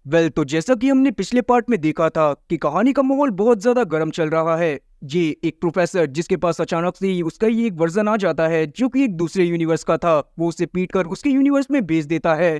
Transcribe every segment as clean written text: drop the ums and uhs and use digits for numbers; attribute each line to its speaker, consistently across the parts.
Speaker 1: तो जैसा कि हमने पिछले पार्ट में देखा था कि कहानी का माहौल बहुत ज्यादा गर्म चल रहा है। ये एक प्रोफेसर जिसके पास अचानक से ही उसका ही एक वर्जन आ जाता है जो कि एक दूसरे यूनिवर्स का था, वो उसे पीट कर उसके यूनिवर्स में भेज देता है।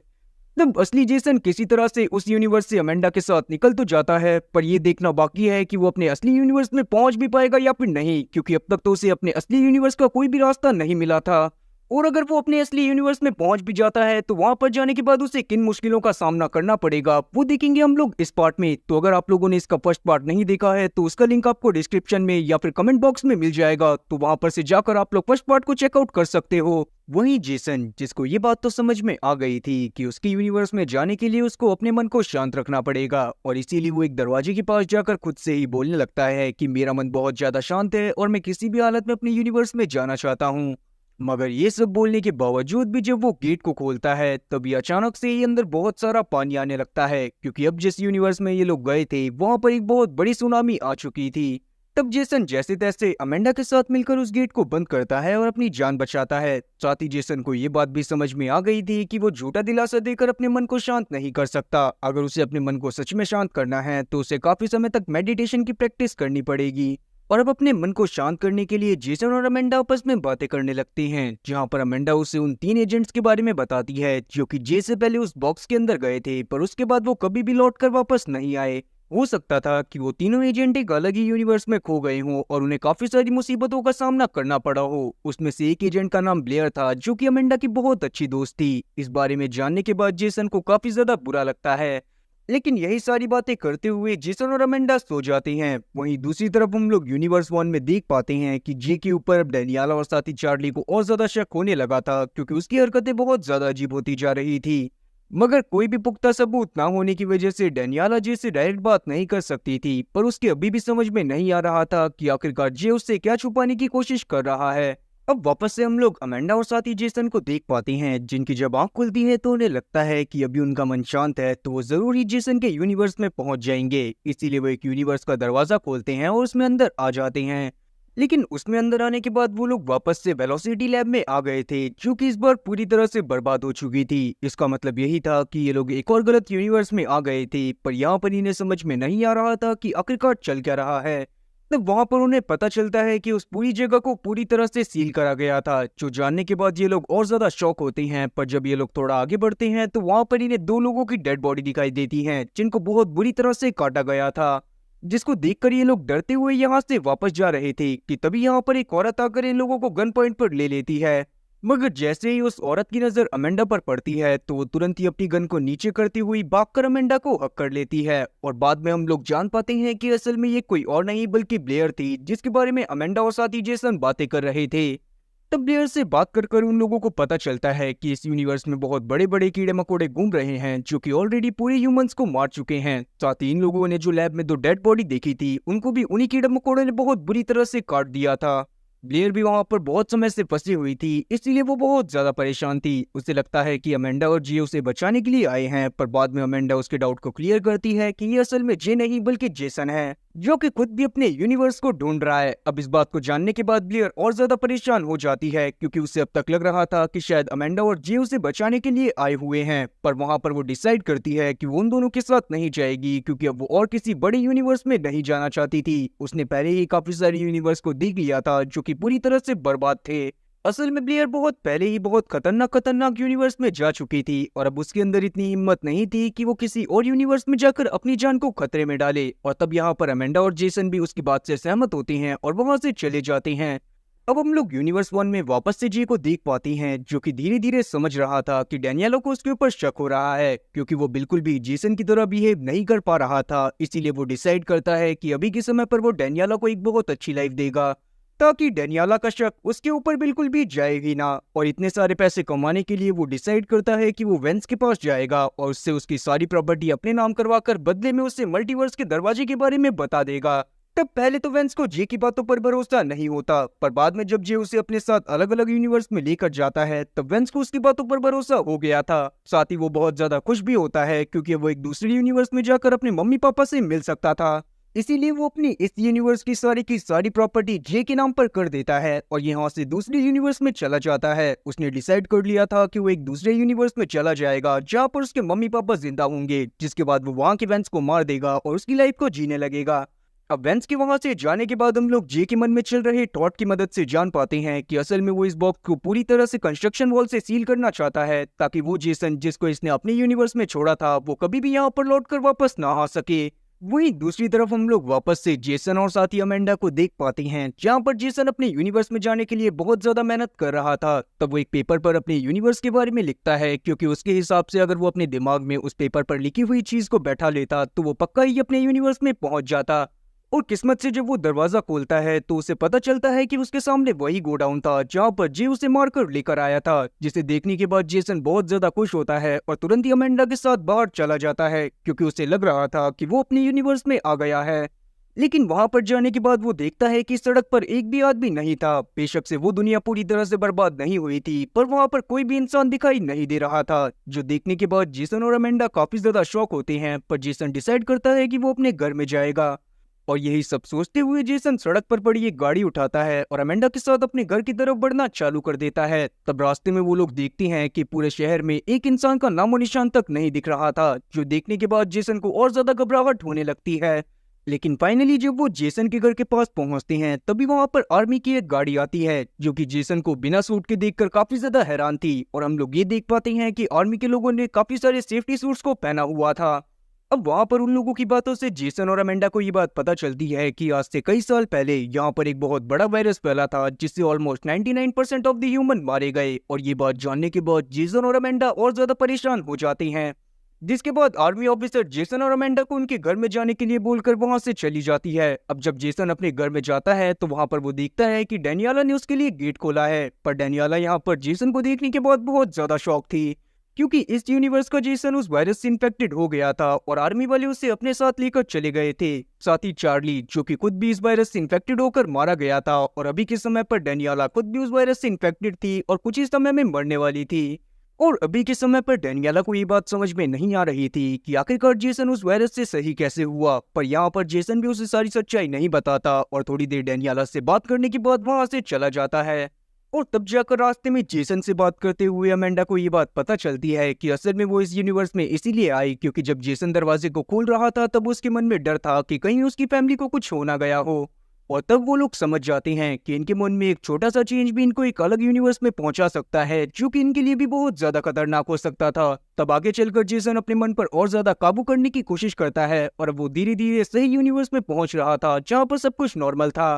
Speaker 1: तब असली जेसन किसी तरह से उस यूनिवर्स से अमेंडा के साथ निकल तो जाता है, पर यह देखना बाकी है कि वो अपने असली यूनिवर्स में पहुंच भी पाएगा या फिर नहीं, क्योंकि अब तक तो उसे अपने असली यूनिवर्स का कोई भी रास्ता नहीं मिला था। और अगर वो अपने असली यूनिवर्स में पहुंच भी जाता है तो वहां पर जाने के बाद उसे किन मुश्किलों का सामना करना पड़ेगा वो देखेंगे हम लोग इस पार्ट में। तो अगर आप लोगों ने इसका फर्स्ट पार्ट नहीं देखा है तो उसका लिंक आपको डिस्क्रिप्शन में या फिर कमेंट बॉक्स में मिल जाएगा, तो वहां पर से जाकर आप लोग फर्स्ट पार्ट को चेकआउट कर सकते हो। वहीं जेसन, जिसको ये बात तो समझ में आ गई थी कि उसके यूनिवर्स में जाने के लिए उसको अपने मन को शांत रखना पड़ेगा, और इसीलिए वो एक दरवाजे के पास जाकर खुद से ही बोलने लगता है कि मेरा मन बहुत ज्यादा शांत है और मैं किसी भी हालत में अपने यूनिवर्स में जाना चाहता हूँ। मगर ये सब बोलने के बावजूद भी जब वो गेट को खोलता है तभी अचानक से ही अंदर बहुत सारा पानी आने लगता है, क्योंकि अब जिस यूनिवर्स में ये लोग गए थे वहां पर एक बहुत बड़ी सुनामी आ चुकी थी। तब जेसन जैसे तैसे अमेंडा के साथ मिलकर उस गेट को बंद करता है और अपनी जान बचाता है। साथ ही जेसन को ये बात भी समझ में आ गई थी कि वो झूठा दिलासा देकर अपने मन को शांत नहीं कर सकता। अगर उसे अपने मन को सच में शांत करना है तो उसे काफी समय तक मेडिटेशन की प्रैक्टिस करनी पड़ेगी। और अब अपने मन को शांत करने के लिए जेसन और अमेंडा आपस में बातें करने लगती हैं, जहां पर अमेंडा उसे उन 3 एजेंट्स के बारे में बताती है जो कि जे से पहले उस बॉक्स के अंदर गए थे, पर उसके बाद वो कभी भी लौट कर वापस नहीं आए। हो सकता था कि वो तीनों एजेंट एक अलग ही यूनिवर्स में खो गए हों और उन्हें काफी सारी मुसीबतों का सामना करना पड़ा हो। उसमें से एक एजेंट का नाम ब्लेयर था जो कि अमेंडा की बहुत अच्छी दोस्त थी। इस बारे में जानने के बाद जेसन को काफी ज्यादा बुरा लगता है, लेकिन यही सारी बातें करते हुए जेसन और अमेंडा सो जाते हैं। वहीं दूसरी तरफ हम लोग यूनिवर्स 1 में देख पाते हैं कि जे के ऊपर अब डेनियाला और साथी चार्ली को और ज्यादा शक होने लगा था, क्योंकि उसकी हरकतें बहुत ज्यादा अजीब होती जा रही थी। मगर कोई भी पुख्ता सबूत ना होने की वजह से डेनियाला जे से डायरेक्ट बात नहीं कर सकती थी, पर उसके अभी भी समझ में नहीं आ रहा था कि आखिरकार जे उससे क्या छुपाने की कोशिश कर रहा है। अब वापस से हम लोग अमेंडा और साथी जेसन को देख पाते हैं, जिनकी जब आंख खुलती है तो उन्हें लगता है कि अभी उनका मन शांत है, तो वो जरूर ही जेसन के यूनिवर्स में पहुंच जाएंगे। इसीलिए वो एक यूनिवर्स का दरवाजा खोलते हैं और उसमें अंदर आ जाते हैं। लेकिन उसमें अंदर आने के बाद वो लोग वापस से वेलोसिटी लैब में आ गए थे, जो कि इस बार पूरी तरह से बर्बाद हो चुकी थी। इसका मतलब यही था कि ये लोग एक और गलत यूनिवर्स में आ गए थे, पर यहाँ पर इन्हें समझ में नहीं आ रहा था कि आखिरकार चल क्या रहा है। तब वहां पर उन्हें पता चलता है कि उस पूरी जगह को पूरी तरह से सील करा गया था, जो जानने के बाद ये लोग और ज्यादा शॉक होते हैं। पर जब ये लोग थोड़ा आगे बढ़ते हैं तो वहां पर इन्हें 2 लोगों की डेड बॉडी दिखाई देती है, जिनको बहुत बुरी तरह से काटा गया था, जिसको देखकर ये लोग डरते हुए यहाँ से वापस जा रहे थे कि तभी यहाँ पर एक औरत आकर इन लोगों को गन पॉइंट पर ले लेती है। मगर जैसे ही उस औरत की नजर अमेंडा पर पड़ती है तो वो तुरंत ही अपनी गन को नीचे करती हुई भागकर अमेंडा को हक कर लेती है। और बाद में हम लोग जान पाते हैं कि असल में ये कोई और नहीं बल्कि ब्लेयर थी, जिसके बारे में अमेंडा और साथी जेसन बातें कर रहे थे। तब ब्लेयर से बात कर उन लोगों को पता चलता है कि इस यूनिवर्स में बहुत बड़े बड़े कीड़े मकोड़े घूम रहे हैं, जो कि ऑलरेडी पूरे ह्यूमंस को मार चुके हैं। साथ ही इन लोगों ने जो लैब में 2 डेड बॉडी देखी थी उनको भी उन्हीं कीड़े मकोड़े ने बहुत बुरी तरह से काट दिया था। ब्लेयर भी वहां पर बहुत समय से फंसी हुई थी, इसलिए वो बहुत ज्यादा परेशान थी। उसे लगता है कि अमेंडा और जे उसे बचाने के लिए आए हैं, पर बाद में अमेंडा उसके डाउट को क्लियर करती है कि ये असल में जे नहीं बल्कि जेसन है, जो कि खुद भी अपने यूनिवर्स को ढूंढ रहा है। अब इस बात को जानने के बाद ब्लेयर और ज्यादा परेशान हो जाती है, क्योंकि उसे अब तक लग रहा था कि शायद अमेंडा और जे उसे बचाने के लिए आए हुए हैं। पर वहां पर वो डिसाइड करती है कि वो उन दोनों के साथ नहीं जाएगी, क्योंकि अब वो और किसी बड़े यूनिवर्स में नहीं जाना चाहती थी। उसने पहले ही काफी सारे यूनिवर्स को देख लिया था जो कि पूरी तरह से बर्बाद थे। असल में ब्लेयर बहुत पहले ही बहुत खतरनाक यूनिवर्स में जा चुकी थी, और अब उसके अंदर इतनी हिम्मत नहीं थी कि वो किसी और यूनिवर्स में जाकर अपनी जान को खतरे में डाले। और तब यहाँ पर अमेंडा और जेसन भी उसकी बात से सहमत होते हैं और वहां से चले जाते हैं। अब हम लोग यूनिवर्स 1 में वापस से जे को देख पाती हैं, जो कि धीरे धीरे समझ रहा था कि डेनियलो को उसके ऊपर शक हो रहा है, क्योंकि वो बिल्कुल भी जेसन की तरह बिहेव नहीं कर पा रहा था। इसीलिए वो डिसाइड करता है कि अभी के समय पर वो डेनियलो को एक बहुत अच्छी लाइफ देगा, ताकि डेनियाला का शक उसके ऊपर बिल्कुल भी जाए ही ना। और इतने सारे पैसे कमाने के लिए वो डिसाइड करता है कि वो वेंस के पास जाएगा और उससे उसकी सारी प्रॉपर्टी अपने नाम करवाकर बदले में उससे मल्टीवर्स के दरवाजे के बारे में बता देगा। तब पहले तो वेंस को जे की बातों पर भरोसा नहीं होता, पर बाद में जब जे उसे अपने साथ अलग अलग यूनिवर्स में लेकर जाता है तब वेंस को उसकी बातों पर भरोसा हो गया था। साथ ही वो बहुत ज्यादा खुश भी होता है, क्योंकि वो एक दूसरे यूनिवर्स में जाकर अपने मम्मी पापा से मिल सकता था। इसीलिए वो अपनी इस यूनिवर्स की सारी प्रॉपर्टी जे के नाम पर कर देता है और यहाँ से दूसरे यूनिवर्स में चला जाता है। उसने डिसाइड कर लिया था कि वो एक दूसरे यूनिवर्स में चला जाएगा जहाँ पर उसके मम्मी पापा जिंदा होंगे, जिसके बाद वो वहाँ के वेंस को मार देगा और उसकी लाइफ को जीने लगेगा। अब वेंस के वहां से जाने के बाद हम लोग जे के मन में चल रहे टॉट की मदद से जान पाते हैं कि असल में वो इस बॉक्स को पूरी तरह से कंस्ट्रक्शन वॉल से सील करना चाहता है, ताकि वो जेसन जिसको इसने अपने यूनिवर्स में छोड़ा था वो कभी भी यहाँ पर लौटकर वापस ना आ सके। वहीं दूसरी तरफ हम लोग वापस से जेसन और साथी अमेंडा को देख पाते हैं, जहाँ पर जेसन अपने यूनिवर्स में जाने के लिए बहुत ज्यादा मेहनत कर रहा था। तब वो एक पेपर पर अपने यूनिवर्स के बारे में लिखता है, क्योंकि उसके हिसाब से अगर वो अपने दिमाग में उस पेपर पर लिखी हुई चीज को बैठा लेता तो वो पक्का ही अपने यूनिवर्स में पहुंच जाता। और किस्मत से जब वो दरवाजा खोलता है तो उसे पता चलता है कि उसके सामने वही गोडाउन था जहाँ पर जे उसे मारकर लेकर आया था, जिसे देखने के बाद जेसन बहुत ज्यादा खुश होता है और तुरंत ही अमेंडा के साथ बाहर चला जाता है, क्योंकि उसे लग रहा था कि वो अपने यूनिवर्स में आ गया है। लेकिन वहां पर जाने के बाद वो देखता है कि सड़क पर एक भी आदमी नहीं था। बेशक से वो दुनिया पूरी तरह से बर्बाद नहीं हुई थी, पर वहां पर कोई भी इंसान दिखाई नहीं दे रहा था, जो देखने के बाद जेसन और अमेंडा काफी ज्यादा शॉक होते हैं। पर जेसन डिसाइड करता है कि वो अपने घर में जाएगा और यही सब सोचते हुए जेसन सड़क पर पड़ी एक गाड़ी उठाता है और अमेंडा के साथ अपने घर की तरफ बढ़ना चालू कर देता है। तब रास्ते में वो लोग देखते हैं कि पूरे शहर में एक इंसान का नामो निशान तक नहीं दिख रहा था, जो देखने के बाद जेसन को और ज्यादा घबराहट होने लगती है। लेकिन फाइनली जब वो जेसन के घर के पास पहुंचते हैं तभी वहां पर आर्मी की एक गाड़ी आती है, जो कि जेसन को बिना सूट के देखकर काफी ज्यादा हैरान थी। और हम लोग ये देख पाते हैं कि आर्मी के लोगों ने काफी सारे सेफ्टी सूट्स को पहना हुआ था। अब वहां पर उन लोगों की बातों से जेसन और अमेंडा को ये बात पता चलती है कि आज से कई साल पहले यहाँ पर एक बहुत बड़ा वायरस फैला था, जिससे ऑलमोस्ट 99% ऑफ द ह्यूमन मारे गए। और ये बात जानने के बाद जेसन और अमेंडा और ज्यादा परेशान हो जाते हैं, जिसके बाद आर्मी ऑफिसर जेसन और अमेंडा को उनके घर में जाने के लिए बोलकर वहां से चली जाती है। अब जब जेसन अपने घर में जाता है तो वहां पर वो देखता है कि डेनियाला ने उसके लिए गेट खोला है। पर डेनियाला यहाँ पर जेसन को देखने के बाद बहुत ज्यादा शॉक थी, क्योंकि इस यूनिवर्स का जेसन उस वायरस से इन्फेक्टेड हो गया था और आर्मी वाले उसे अपने साथ लेकर चले गए थे। साथ ही चार्ली, जो कि खुद भी इस वायरस से इन्फेक्टेड होकर मारा गया था, और अभी के समय पर डेनियाला खुद भी उस वायरस से इन्फेक्टेड थी और कुछ ही समय में मरने वाली थी। और अभी के समय पर डेनियाला को ये बात समझ में नहीं आ रही थी कि आखिरकार जेसन उस वायरस से सही कैसे हुआ। पर यहाँ पर जेसन भी उसे सारी सच्चाई नहीं बताता और थोड़ी देर डेनियाला से बात करने के बाद वहां से चला जाता है। और तब जाकर रास्ते में जेसन से बात करते हुए अमेंडा को ये बात पता चलती है कि असल में वो इस यूनिवर्स में इसीलिए आई क्योंकि जब जेसन दरवाजे को खोल रहा था तब उसके मन में डर था कि कहीं उसकी फैमिली को कुछ हो ना गया हो। और तब वो लोग समझ जाते हैं कि इनके मन में एक छोटा सा चेंज भी इनको एक अलग यूनिवर्स में पहुंचा सकता है, जो कि इनके लिए भी बहुत ज्यादा खतरनाक हो सकता था। तब आगे चलकर जेसन अपने मन पर और ज्यादा काबू करने की कोशिश करता है और वो धीरे धीरे सही यूनिवर्स में पहुंच रहा था जहाँ पर सब कुछ नॉर्मल था।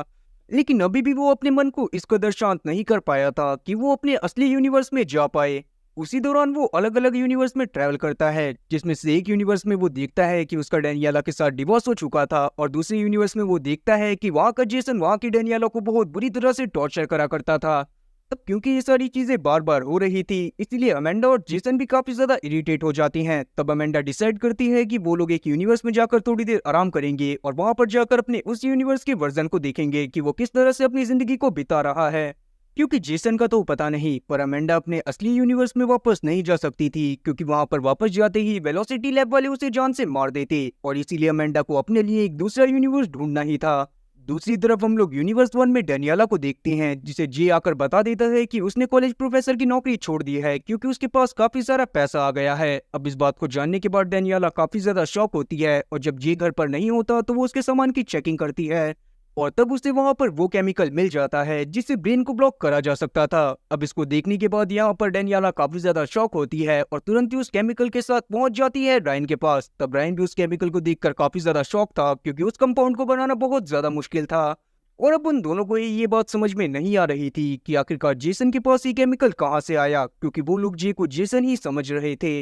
Speaker 1: लेकिन अभी भी वो अपने मन को इस कदर शांत नहीं कर पाया था कि वो अपने असली यूनिवर्स में जा पाए। उसी दौरान वो अलग अलग यूनिवर्स में ट्रैवल करता है, जिसमें से एक यूनिवर्स में वो देखता है कि उसका डेनियाला के साथ डिवोर्स हो चुका था और दूसरे यूनिवर्स में वो देखता है कि वहाँ का जेसन वहाँ की डेनियाला को बहुत बुरी तरह से टॉर्चर करा करता था। अब क्योंकि ये सारी चीजें बार बार हो रही थी, इसलिए अमेंडा और जेसन भी काफी ज्यादा इरिटेट हो जाती हैं। तब अमेंडा डिसाइड करती है कि वो लोग एक यूनिवर्स में जाकर थोड़ी देर आराम करेंगे और वहां पर जाकर अपने उस यूनिवर्स के वर्जन को देखेंगे कि वो किस तरह से अपनी जिंदगी को बिता रहा है। क्योंकि जेसन का तो पता नहीं, पर अमेंडा अपने असली यूनिवर्स में वापस नहीं जा सकती थी, क्योंकि वहां पर वापस जाते ही वेलोसिटी लैब वाले उसे जान से मार देते और इसीलिए अमेंडा को अपने लिए एक दूसरा यूनिवर्स ढूंढना ही था। दूसरी तरफ हम लोग यूनिवर्स 1 में डेनियाला को देखते हैं, जिसे जे आकर बता देता है कि उसने कॉलेज प्रोफेसर की नौकरी छोड़ दी है क्योंकि उसके पास काफी सारा पैसा आ गया है। अब इस बात को जानने के बाद डेनियाला काफी ज्यादा शॉक होती है और जब जे घर पर नहीं होता तो वो उसके सामान की चेकिंग करती है और तब उसे वहां पर वो केमिकल मिल जाता है जिससे ब्रेन को ब्लॉक करा जा सकता था। अब इसको देखने के बाद यहाँ पर डेनियाला काफी ज्यादा शॉक होती है और तुरंत ही उस केमिकल के साथ पहुंच जाती है रायन के पास। तब रायन भी उस केमिकल को देखकर काफी ज्यादा शॉक था, क्योंकि उस कंपाउंड को बनाना बहुत ज्यादा मुश्किल था। और अब उन दोनों को ये बात समझ में नहीं आ रही थी कि आखिरकार जेसन के पास ये केमिकल कहाँ से आया, क्योंकि वो लोग जे को जेसन ही समझ रहे थे।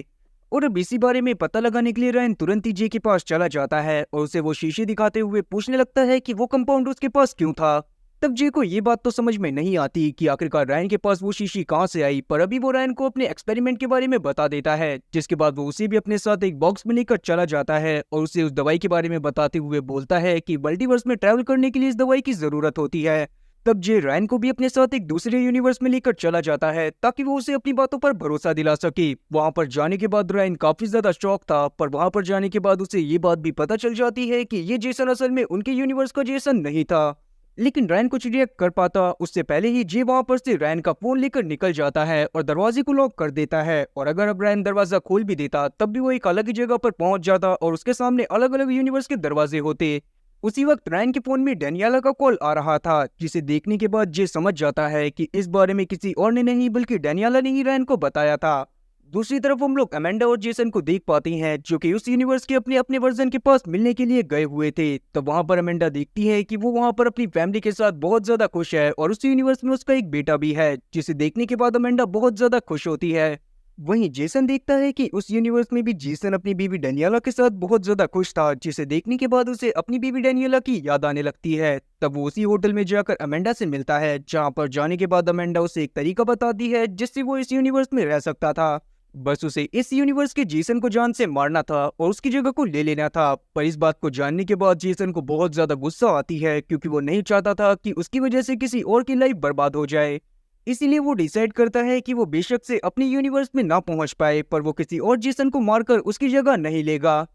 Speaker 1: और अब इसी बारे में पता लगाने के लिए रायन तुरंत ही जे के पास चला जाता है और उसे वो शीशे दिखाते हुए पूछने लगता है कि वो कंपाउंड उसके पास क्यों था। तब जे को ये बात तो समझ में नहीं आती कि आखिरकार रायन के पास वो शीशी कहाँ से आई, पर अभी वो रायन को अपने एक्सपेरिमेंट के बारे में बता देता है, जिसके बाद वो उसे भी अपने साथ एक बॉक्स में लेकर चला जाता है और उसे उस दवाई के बारे में बताते हुए बोलता है कि मल्टीवर्स में ट्रैवल करने के लिए इस दवाई की जरूरत होती है। तब जे रैन को भी अपने साथ एक दूसरे यूनिवर्स में लेकर चला जाता है ताकि वो उसे अपनी बातों पर भरोसा दिला सके। वहां पर जाने के बाद रैन काफी ज्यादा शॉक था, पर वहां पर जाने के बाद उसे ये बात भी पता चल जाती है कि ये जेसन असल में उनके यूनिवर्स का जेसन नहीं था। लेकिन रैन कुछ रिएक्ट कर पाता उससे पहले ही जे वहां पर से रैन का फोन लेकर निकल जाता है और दरवाजे को लॉक कर देता है। और अगर अब रैन दरवाजा खोल भी देता तब भी वो एक अलग ही जगह पर पहुंच जाता और उसके सामने अलग अलग यूनिवर्स के दरवाजे होते। उसी वक्त रैन के फोन में डेनियाला का कॉल आ रहा था, जिसे देखने के बाद जे समझ जाता है कि इस बारे में किसी और ने नहीं बल्कि डेनियाला ने ही रैन को बताया था। दूसरी तरफ हम लोग अमेंडा और जेसन को देख पाते हैं जो कि उस यूनिवर्स के अपने अपने वर्जन के पास मिलने के लिए गए हुए थे। तब वहां पर अमेंडा देखती है कि वो वहां पर अपनी फैमिली के साथ बहुत ज्यादा खुश है और उस यूनिवर्स में उसका एक बेटा भी है, जिसे देखने के बाद अमेंडा बहुत ज्यादा खुश होती है। वहीं जेसन देखता है कि उस यूनिवर्स में भी जेसन अपनी बीवी डेनियला के साथ बहुत ज्यादा खुश था, जिसे देखने के बाद उसे अपनी बीवी डेनियला की याद आने लगती है। तब वो उसी होटल में जाकर अमेंडा से मिलता है, जहां पर जाने के बाद अमेंडा उसे एक तरीका बताती है जिससे वो इस यूनिवर्स में रह सकता था। बस उसे इस यूनिवर्स के जेसन को जान से मारना था और उसकी जगह को ले लेना था। पर इस बात को जानने के बाद जेसन को बहुत ज्यादा गुस्सा आती है, क्योंकि वो नहीं चाहता था कि उसकी वजह से किसी और की लाइफ बर्बाद हो जाए। इसीलिए वो डिसाइड करता है कि वो बेशक से अपने यूनिवर्स में ना पहुंच पाए, पर वो किसी और जेसन को मारकर उसकी जगह नहीं लेगा।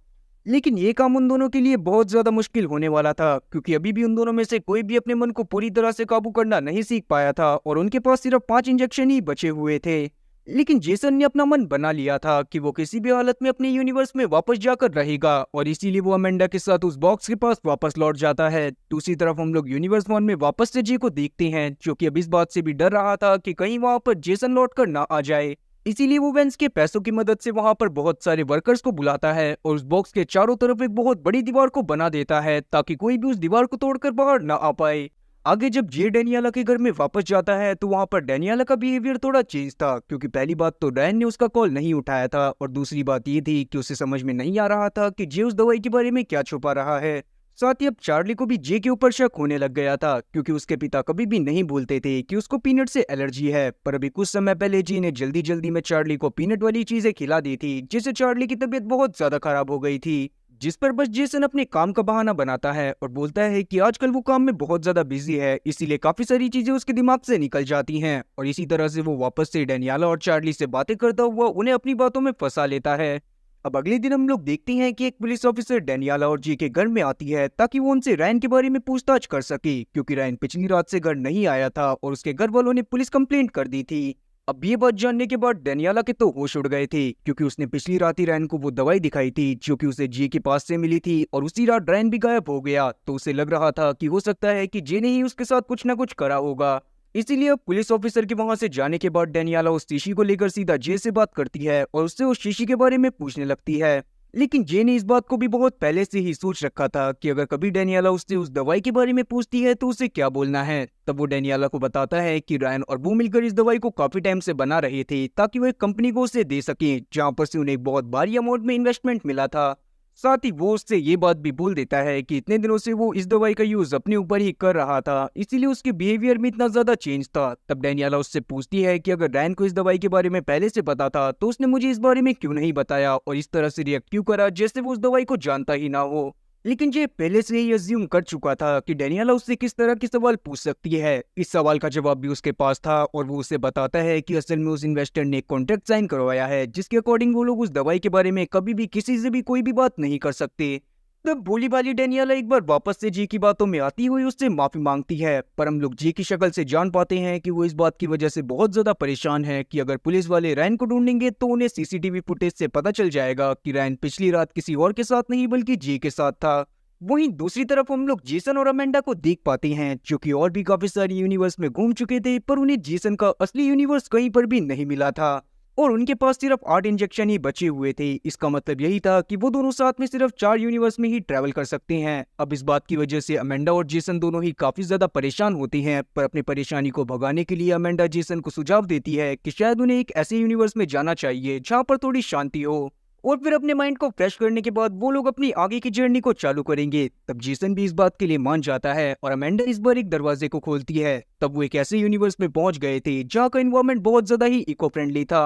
Speaker 1: लेकिन ये काम उन दोनों के लिए बहुत ज्यादा मुश्किल होने वाला था, क्योंकि अभी भी उन दोनों में से कोई भी अपने मन को पूरी तरह से काबू करना नहीं सीख पाया था और उनके पास सिर्फ 5 इंजेक्शन ही बचे हुए थे। लेकिन जेसन ने अपना मन बना लिया था कि वो किसी भी हालत में अपने यूनिवर्स में वापस जाकर रहेगा, और इसीलिए वो अमेंडा के साथ उस बॉक्स के पास वापस लौट जाता है। दूसरी तरफ हम लोग यूनिवर्स 1 में वापस से जे को देखते हैं, जो कि अब इस बात से भी डर रहा था कि कहीं वहां पर जेसन लौट कर ना आ जाए। इसीलिए वो वेंस के पैसों की मदद से वहां पर बहुत सारे वर्कर्स को बुलाता है और उस बॉक्स के चारों तरफ एक बहुत बड़ी दीवार को बना देता है, ताकि कोई भी उस दीवार को तोड़कर बाहर ना आ पाए। आगे जब जे डेनियाला के घर में वापस जाता है तो वहां पर डेनियाला का बिहेवियर थोड़ा चेंज था, क्योंकि पहली बात तो रैन ने उसका कॉल नहीं उठाया था, और दूसरी बात ये थी कि उसे समझ में नहीं आ रहा था कि जे उस दवाई के बारे में क्या छुपा रहा है। साथ ही अब चार्ली को भी जे के ऊपर शक होने लग गया था, क्योंकि उसके पिता कभी भी नहीं बोलते थे कि उसको पीनट से एलर्जी है। पर अभी कुछ समय पहले जे ने जल्दी जल्दी में चार्ली को पीनट वाली चीजें खिला दी थी, जिससे चार्ली की तबीयत बहुत ज्यादा खराब हो गई थी। जिस पर बस जेसन अपने काम का बहाना बनाता है और बोलता है कि आजकल वो काम में बहुत ज्यादा बिजी है, इसीलिए काफी सारी चीजें उसके दिमाग से निकल जाती हैं, और इसी तरह से वो वापस से डेनियाला और चार्ली से बातें करता हुआ उन्हें अपनी बातों में फंसा लेता है। अब अगले दिन हम लोग देखते हैं कि एक पुलिस ऑफिसर डेनियाला और जी के घर में आती है, ताकि वो उनसे रैन के बारे में पूछताछ कर सके, क्योंकि रैन पिछली रात से घर नहीं आया था और उसके घर वालों ने पुलिस कंप्लेंट कर दी थी। अब ये बात जानने के बाद डेनियाला के तो होश उड़ गए थे, क्योंकि उसने पिछली रात ही रैन को वो दवाई दिखाई थी जो कि उसे जे के पास से मिली थी, और उसी रात रैन भी गायब हो गया। तो उसे लग रहा था कि हो सकता है कि जे ने ही उसके साथ कुछ ना कुछ करा होगा। इसीलिए अब पुलिस ऑफिसर के वहां से जाने के बाद डेनियाला उस शीशी को लेकर सीधा जे से बात करती है और उससे उस शीशी के बारे में पूछने लगती है। लेकिन जे ने इस बात को भी बहुत पहले से ही सोच रखा था कि अगर कभी डेनियाला उससे उस दवाई के बारे में पूछती है तो उसे क्या बोलना है। तब वो डेनियाला को बताता है कि रैन और वो मिलकर इस दवाई को काफी टाइम से बना रहे थे, ताकि वो एक कंपनी को उसे दे सके, जहां पर से उन्हें एक बहुत भारी अमाउंट में इन्वेस्टमेंट मिला था। साथ ही वो उससे ये बात भी बोल देता है कि इतने दिनों से वो इस दवाई का यूज अपने ऊपर ही कर रहा था, इसीलिए उसके बिहेवियर में इतना ज्यादा चेंज था। तब डेनियाला उससे पूछती है कि अगर रैन को इस दवाई के बारे में पहले से पता था तो उसने मुझे इस बारे में क्यों नहीं बताया और इस तरह से रिएक्ट क्यों करा जैसे वो उस दवाई को जानता ही ना हो। लेकिन जे पहले से ही अज्यूम कर चुका था कि डेनियाला उससे किस तरह के सवाल पूछ सकती है। इस सवाल का जवाब भी उसके पास था, और वो उसे बताता है कि असल में उस इन्वेस्टर ने कॉन्ट्रैक्ट साइन करवाया है, जिसके अकॉर्डिंग वो लोग उस दवाई के बारे में कभी भी किसी से भी कोई भी बात नहीं कर सकते। तब भोली भाली डेनियाला एक बार वापस से जी की बातों में आती हुई उससे माफी मांगती है, पर हम लोग जी की शक्ल से जान पाते हैं कि वो इस बात की वजह से बहुत ज्यादा परेशान है कि अगर पुलिस वाले रैन को ढूंढेंगे तो उन्हें सीसीटीवी फुटेज से पता चल जाएगा कि रैन पिछली रात किसी और के साथ नहीं बल्कि जी के साथ था। वहीं दूसरी तरफ हम लोग जेसन और अमेंडा को देख पाते हैं, जो कि और भी काफी सारी यूनिवर्स में घूम चुके थे, पर उन्हें जेसन का असली यूनिवर्स कहीं पर भी नहीं मिला था, और उनके पास सिर्फ 8 इंजेक्शन ही बचे हुए थे। इसका मतलब यही था कि वो दोनों साथ में सिर्फ 4 यूनिवर्स में ही ट्रैवल कर सकते हैं। अब इस बात की वजह से अमेंडा और जेसन दोनों ही काफी ज्यादा परेशान होती हैं, पर अपनी परेशानी को भगाने के लिए अमेंडा जेसन को सुझाव देती है कि शायद उन्हें एक ऐसे यूनिवर्स में जाना चाहिए जहां पर थोड़ी शांति हो, और फिर अपने माइंड को फ्रेश करने के बाद वो लोग अपनी आगे की जर्नी को चालू करेंगे। तब जेसन भी इस बात के लिए मान जाता है और अमेंडा इस बार एक दरवाजे को खोलती है। तब वो एक ऐसे यूनिवर्स में पहुंच गए थे जहाँ का एनवायरमेंट बहुत ज्यादा ही इको फ्रेंडली था।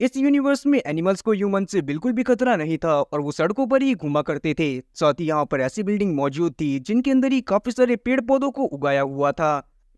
Speaker 1: इस यूनिवर्स में एनिमल्स को ह्यूमन से बिल्कुल भी खतरा नहीं था और वो सड़कों पर ही घुमा करते थे। साथ ही यहाँ पर ऐसी बिल्डिंग मौजूद थी जिनके अंदर ही काफी सारे पेड़ पौधों को उगाया हुआ था।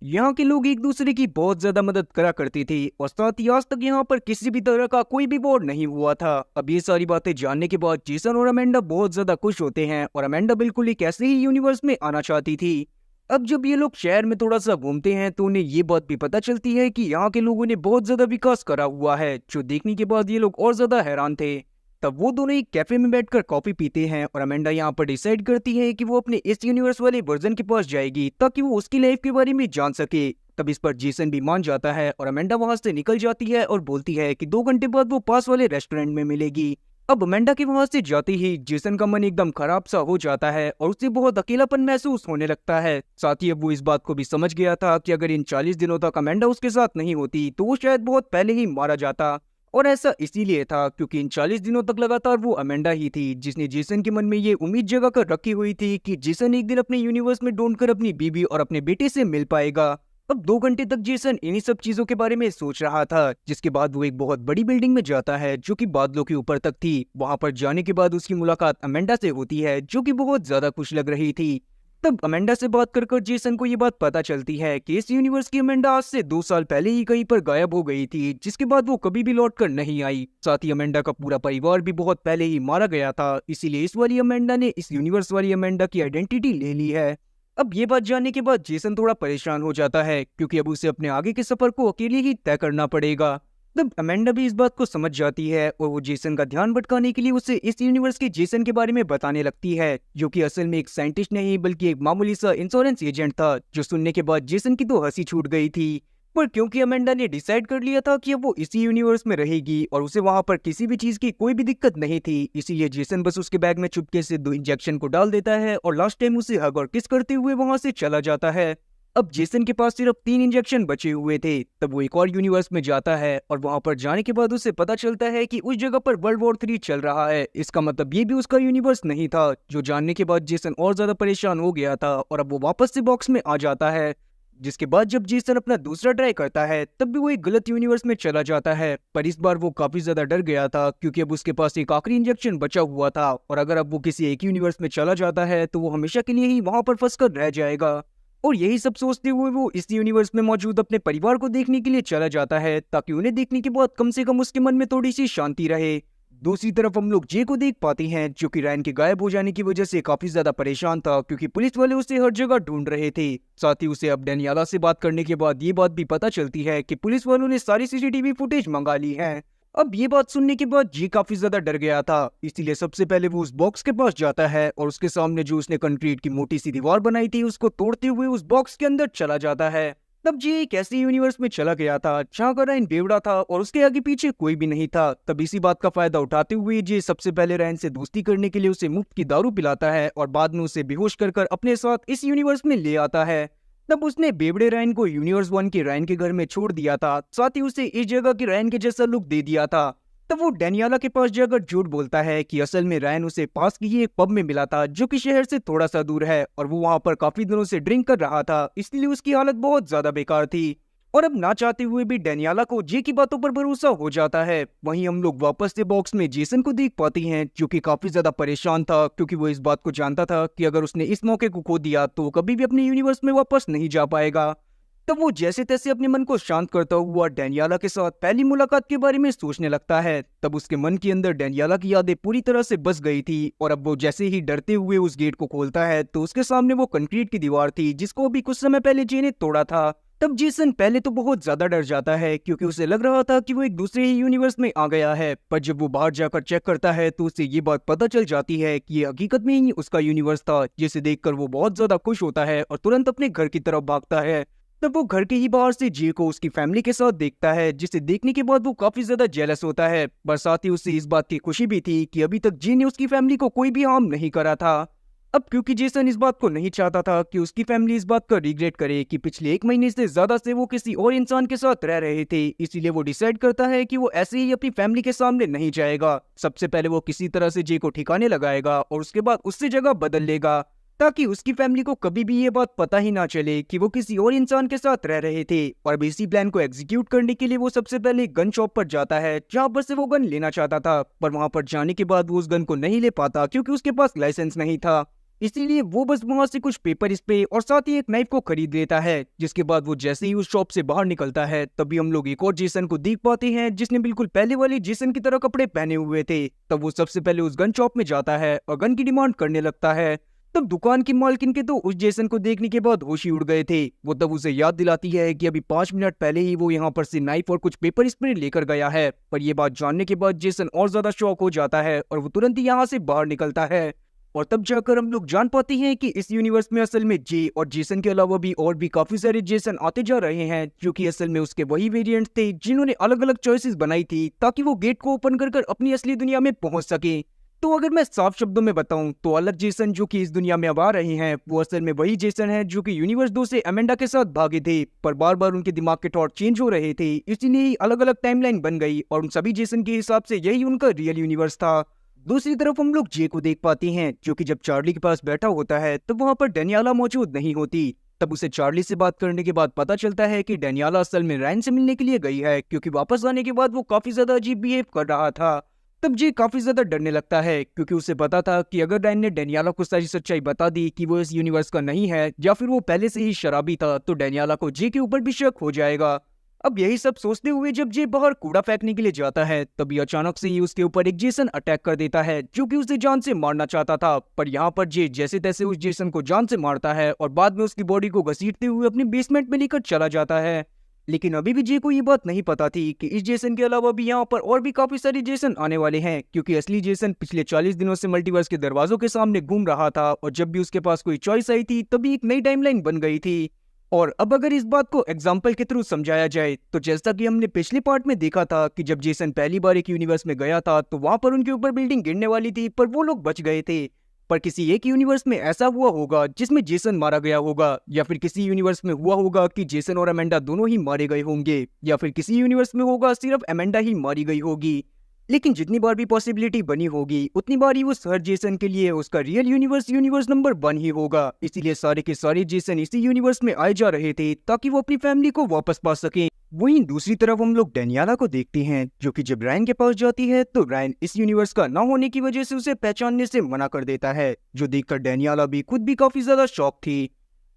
Speaker 1: यहाँ के लोग एक दूसरे की बहुत ज्यादा मदद करा करती थी और साथ ही आज तक यहाँ पर किसी भी तरह का कोई भी वॉर नहीं हुआ था। अब ये सारी बातें जानने के बाद जेसन और अमेंडा बहुत ज्यादा खुश होते हैं और अमेंडा बिल्कुल एक ऐसे ही यूनिवर्स में आना चाहती थी। अब जब ये लोग शहर में थोड़ा सा घूमते हैं तो उन्हें ये बात भी पता चलती है कि यहाँ के लोगों ने बहुत ज्यादा विकास करा हुआ है, जो देखने के बाद ये लोग और ज्यादा हैरान थे। तब वो दोनों एक कैफे में बैठकर कॉफी पीते हैं और अमेंडा यहाँ पर डिसाइड करती है कि वो अपने इस यूनिवर्स वाले वर्जन के पास जाएगी ताकि वो उसकी लाइफ के बारे में जान सके। तब इस पर जेसन भी मान जाता है और अमेंडा वहां से निकल जाती है और बोलती है कि 2 घंटे बाद वो पास वाले रेस्टोरेंट में मिलेगी। अब अमेंडा के वहां से जाते ही जेसन का मन एकदम खराब सा हो जाता है और उसे बहुत अकेलापन महसूस होने लगता है। साथ ही अब वो इस बात को भी समझ गया था कि अगर इन 40 दिनों तक अमेंडा उसके साथ नहीं होती तो वो शायद बहुत पहले ही मारा जाता। और ऐसा इसीलिए था क्योंकि इन 40 दिनों तक लगातार वो अमेंडा ही थी जिसने जेसन के मन में ये उम्मीद जगा कर रखी हुई थी कि जेसन एक दिन अपने यूनिवर्स में ढूंढकर अपनी बीवी और अपने बेटे से मिल पाएगा। अब 2 घंटे तक जेसन इन्हीं सब चीजों के बारे में सोच रहा था, जिसके बाद वो एक बहुत बड़ी बिल्डिंग में जाता है जो कि बादलों के ऊपर तक थी। वहां पर जाने के बाद उसकी मुलाकात अमेंडा से होती है जो कि बहुत ज्यादा खुश लग रही थी। तब अमेंडा से बात कर जेसन को ये बात पता चलती है कि इस यूनिवर्स की अमेंडा आज से 2 साल पहले ही कहीं पर गायब हो गई थी, जिसके बाद वो कभी भी लौट कर नहीं आई। साथ ही अमेंडा का पूरा परिवार भी बहुत पहले ही मारा गया था, इसीलिए इस वाली अमेंडा ने इस यूनिवर्स वाली अमेंडा की आइडेंटिटी ले ली है। अब ये बात जानने के बाद जेसन थोड़ा परेशान हो जाता है क्योंकि अब उसे अपने आगे के सफर को अकेले ही तय करना पड़ेगा। तब अमेंडा भी इस बात को समझ जाती है और वो जेसन का ध्यान भटकाने के लिए उसे इस यूनिवर्स के जेसन के बारे में बताने लगती है, जो कि असल में एक साइंटिस्ट नहीं बल्कि एक मामूली सा इंश्योरेंस एजेंट था। जो सुनने के बाद जेसन की तो हंसी छूट गई थी, पर क्योंकि अमेंडा ने डिसाइड कर लिया था कि अब वो इसी यूनिवर्स में रहेगी और उसे वहां पर किसी भी चीज की कोई भी दिक्कत नहीं थी, इसीलिए जेसन बस उसके बैग में चुपके से 2 इंजेक्शन को डाल देता है और लास्ट टाइम उसे हग और किस करते हुए वहां से चला जाता है। अब जेसन के पास सिर्फ 3 इंजेक्शन बचे हुए थे। तब वो एक और यूनिवर्स में जाता है और वहां पर जाने के बाद उसे पता चलता है कि उस जगह पर वर्ल्ड वॉर 3 चल रहा है। इसका मतलब ये भी उसका यूनिवर्स नहीं था। जो जानने के बाद जेसन और ज्यादा परेशान हो गया था और अब वो वापस से बॉक्स में आ जाता है। जिसके बाद जब जेसन अपना दूसरा ट्राई करता है तब भी वो एक गलत यूनिवर्स में चला जाता है, पर इस बार वो काफी ज्यादा डर गया था क्योंकि अब उसके पास एक आखिरी इंजेक्शन बचा हुआ था और अगर अब वो किसी एक यूनिवर्स में चला जाता है तो वो हमेशा के लिए ही वहां पर फंसकर रह जाएगा। और यही सब सोचते हुए वो इस यूनिवर्स में मौजूद अपने परिवार को देखने के लिए चला जाता है ताकि उन्हें देखने के बाद कम से कम उसके मन में थोड़ी सी शांति रहे। दूसरी तरफ हम लोग जे को देख पाते हैं जो कि रायन के गायब हो जाने की वजह से काफी ज्यादा परेशान था क्योंकि पुलिस वाले उसे हर जगह ढूंढ रहे थे। साथ ही उसे अब डेनियाला से बात करने के बाद ये बात भी पता चलती है कि पुलिस वालों ने सारी सीसीटीवी फुटेज मंगा ली है। अब ये बात सुनने के बाद जी काफी ज्यादा डर गया था, इसीलिए सबसे पहले वो उस बॉक्स के पास जाता है और उसके सामने जो उसने कंक्रीट की मोटी सी दीवार बनाई थी उसको तोड़ते हुए उस बॉक्स के अंदर चला जाता है। तब जी एक ऐसे यूनिवर्स में चला गया था जहाँ का रायन बेवड़ा था और उसके आगे पीछे कोई भी नहीं था। तब इसी बात का फायदा उठाते हुए जी सबसे पहले रायन से दोस्ती करने के लिए उसे मुफ्त की दारू पिलाता है और बाद में उसे बेहोश कर अपने साथ इस यूनिवर्स में ले आता है। तब उसने बेवड़े रायन को यूनिवर्स 1 के रायन के घर में छोड़ दिया था, साथ ही उसे इस जगह के रायन के जैसा लुक दे दिया था। तब वो डेनियाला के पास जाकर झूठ बोलता है कि असल में रायन उसे पास की ही एक पब में मिला था जो कि शहर से थोड़ा सा दूर है और वो वहां पर काफी दिनों से ड्रिंक कर रहा था, इसलिए उसकी हालत बहुत ज्यादा बेकार थी। और अब ना चाहते हुए भी डेनियाला को जे की बातों पर भरोसा हो जाता है। वहीं हम लोग वापस से बॉक्स में जेसन को देख पाते हैं जो कि काफी ज्यादा परेशान था क्योंकि वो इस बात को जानता था कि अगर उसने इस मौके को खो दिया तो वो कभी भी अपने यूनिवर्स में वापस नहीं जा पाएगा। तब वो जैसे तैसे अपने मन को शांत करता हुआ डेनियाला के साथ पहली मुलाकात के बारे में सोचने लगता है। तब उसके मन के अंदर डेनियाला की यादें पूरी तरह से बस गई थी और अब वो जैसे ही डरते हुए उस गेट को खोलता है तो उसके सामने वो कंक्रीट की दीवार थी जिसको अभी कुछ समय पहले जे ने तोड़ा था। तब जेसन पहले तो बहुत ज्यादा डर जाता है क्योंकि उसे लग रहा था कि वो एक दूसरे ही यूनिवर्स में आ गया है, पर जब वो बाहर जाकर चेक करता है तो उसे ये बात पता चल जाती है कि ये हकीकत में ही उसका यूनिवर्स था, जिसे देखकर वो बहुत ज्यादा खुश होता है और तुरंत अपने घर की तरफ भागता है। तब वो घर के ही बाहर से जे को उसकी फैमिली के साथ देखता है, जिसे देखने के बाद वो काफी ज्यादा जेलस होता है, पर साथ ही उसे इस बात की खुशी भी थी कि अभी तक जे ने उसकी फैमिली को कोई भी हार्म नहीं करा था। अब क्योंकि जेसन इस बात को नहीं चाहता था कि उसकी फैमिली इस बात का रिग्रेट करे कि पिछले 1 महीने से ज्यादा से वो किसी और इंसान के साथ रह रहे थे, इसीलिए वो डिसाइड करता है कि वो ऐसे ही अपनी फैमिली के सामने नहीं जाएगा। सबसे पहले वो किसी तरह से जे को ठिकाने लगाएगा और उसके बाद उससे जगह बदल लेगा ताकि उसकी फैमिली को कभी भी ये बात पता ही ना चले कि वो किसी और इंसान के साथ रह रहे थे। और अब इसी प्लान को एग्जीक्यूट करने के लिए वो सबसे पहले गन शॉप पर जाता है जहाँ पर से वो गन लेना चाहता था, पर वहां पर जाने के बाद वो उस गन को नहीं ले पाता क्योंकि उसके पास लाइसेंस नहीं था। इसीलिए वो बस वहां से कुछ पेपर स्प्रे और साथ ही एक नाइफ को खरीद लेता है। जिसके बाद वो जैसे ही उस शॉप से बाहर निकलता है तभी हम लोग एक और जेसन को देख पाते हैं जिसने बिल्कुल पहले वाले जेसन की तरह कपड़े पहने हुए थे। तब वो सबसे पहले उस गन शॉप में जाता है और गन की डिमांड करने लगता है। तब दुकान की मालकिन के तो उस जेसन को देखने के बाद होश ही उड़ गए थे। वो तब उसे याद दिलाती है कि अभी 5 मिनट पहले ही वो यहाँ पर से नाइफ और कुछ पेपर स्प्रे लेकर गया है। पर ये बात जानने के बाद जेसन और ज्यादा शॉक हो जाता है और वो तुरंत ही यहाँ से बाहर निकलता है। और तब जाकर हम लोग जान पाते हैं कि इस यूनिवर्स में असल में जे और जेसन के अलावा भी और भी काफी सारे जेसन आते जा रहे हैं, जो कि असल में उसके वही वेरिएंट थे जिन्होंने अलग अलग चॉइसेस बनाई थी ताकि वो गेट को ओपन कर अपनी असली दुनिया में पहुंच सके। तो अगर मैं साफ शब्दों में बताऊं तो अलग जेसन जो कि इस दुनिया में अब आ रहे हैं वो असल में वही जेसन है जो कि यूनिवर्स 2 से अमेंडा के साथ भागे थे, पर बार बार उनके दिमाग के थॉट चेंज हो रहे थे, इसीलिए अलग अलग टाइमलाइन बन गई और उन सभी जेसन के हिसाब से यही उनका रियल यूनिवर्स था। दूसरी तरफ हम लोग जे को देख पाते हैं जो कि जब चार्ली के पास बैठा होता है तब वहां पर डेनियाला मौजूद नहीं होती। तब उसे चार्ली से बात करने के बाद पता चलता है कि डेनियाला असल में रायन से मिलने के लिए गई है, क्योंकि वापस आने के बाद वो काफी ज्यादा अजीब बिहेव कर रहा था। तब जे काफी ज्यादा डरने लगता है क्योंकि उसे पता था कि अगर रायन ने डेनियाला को सारी सच्चाई बता दी कि वो इस यूनिवर्स का नहीं है या फिर वो पहले से ही शराबी था तो डेनियाला को जे के ऊपर भी शक हो जाएगा। अब यही सब सोचते हुए जब जे बाहर कूड़ा फेंकने के लिए जाता है तभी अचानक से ही उसके ऊपर एक जेसन अटैक कर देता है जो कि उसे जान से मारना चाहता था। पर यहाँ पर जे जैसे तैसे उस जेसन को जान से मारता है और बाद में उसकी बॉडी को घसीटते हुए अपने बेसमेंट में लेकर चला जाता है। लेकिन अभी भी जे को ये बात नहीं पता थी कि इस जेसन के अलावा भी यहाँ पर और भी काफी सारे जेसन आने वाले हैं, क्योंकि असली जेसन पिछले 40 दिनों से मल्टीवर्स के दरवाजों के सामने घूम रहा था और जब भी उसके पास कोई चॉइस आई थी तभी एक नई टाइमलाइन बन गई थी। और अब अगर इस बात को एग्जाम्पल के थ्रू समझाया जाए तो जैसा कि हमने पिछले पार्ट में देखा था कि जब जेसन पहली बार एक यूनिवर्स में गया था तो वहां पर उनके ऊपर बिल्डिंग गिरने वाली थी पर वो लोग बच गए थे। पर किसी एक यूनिवर्स में ऐसा हुआ होगा जिसमें जेसन मारा गया होगा, या फिर किसी यूनिवर्स में हुआ होगा कि जेसन और अमेंडा दोनों ही मारे गए होंगे, या फिर किसी यूनिवर्स में होगा सिर्फ अमेंडा ही मारी गई होगी। लेकिन जितनी बार भी पॉसिबिलिटी बनी होगी उतनी बार ही उस हर जेसन के लिए उसका रियल यूनिवर्स यूनिवर्स नंबर 1 ही होगा। इसीलिए सारे के सारे जेसन इसी यूनिवर्स में आए जा रहे थे ताकि वो अपनी फैमिली को वापस पा सकें। वहीं दूसरी तरफ हम लोग डेनियाला को देखते हैं जो कि जब रायन के पास जाती है तो रायन इस यूनिवर्स का ना होने की वजह से उसे पहचानने से मना कर देता है, जो देखकर डेनियाला भी खुद भी काफी ज्यादा शॉक थी।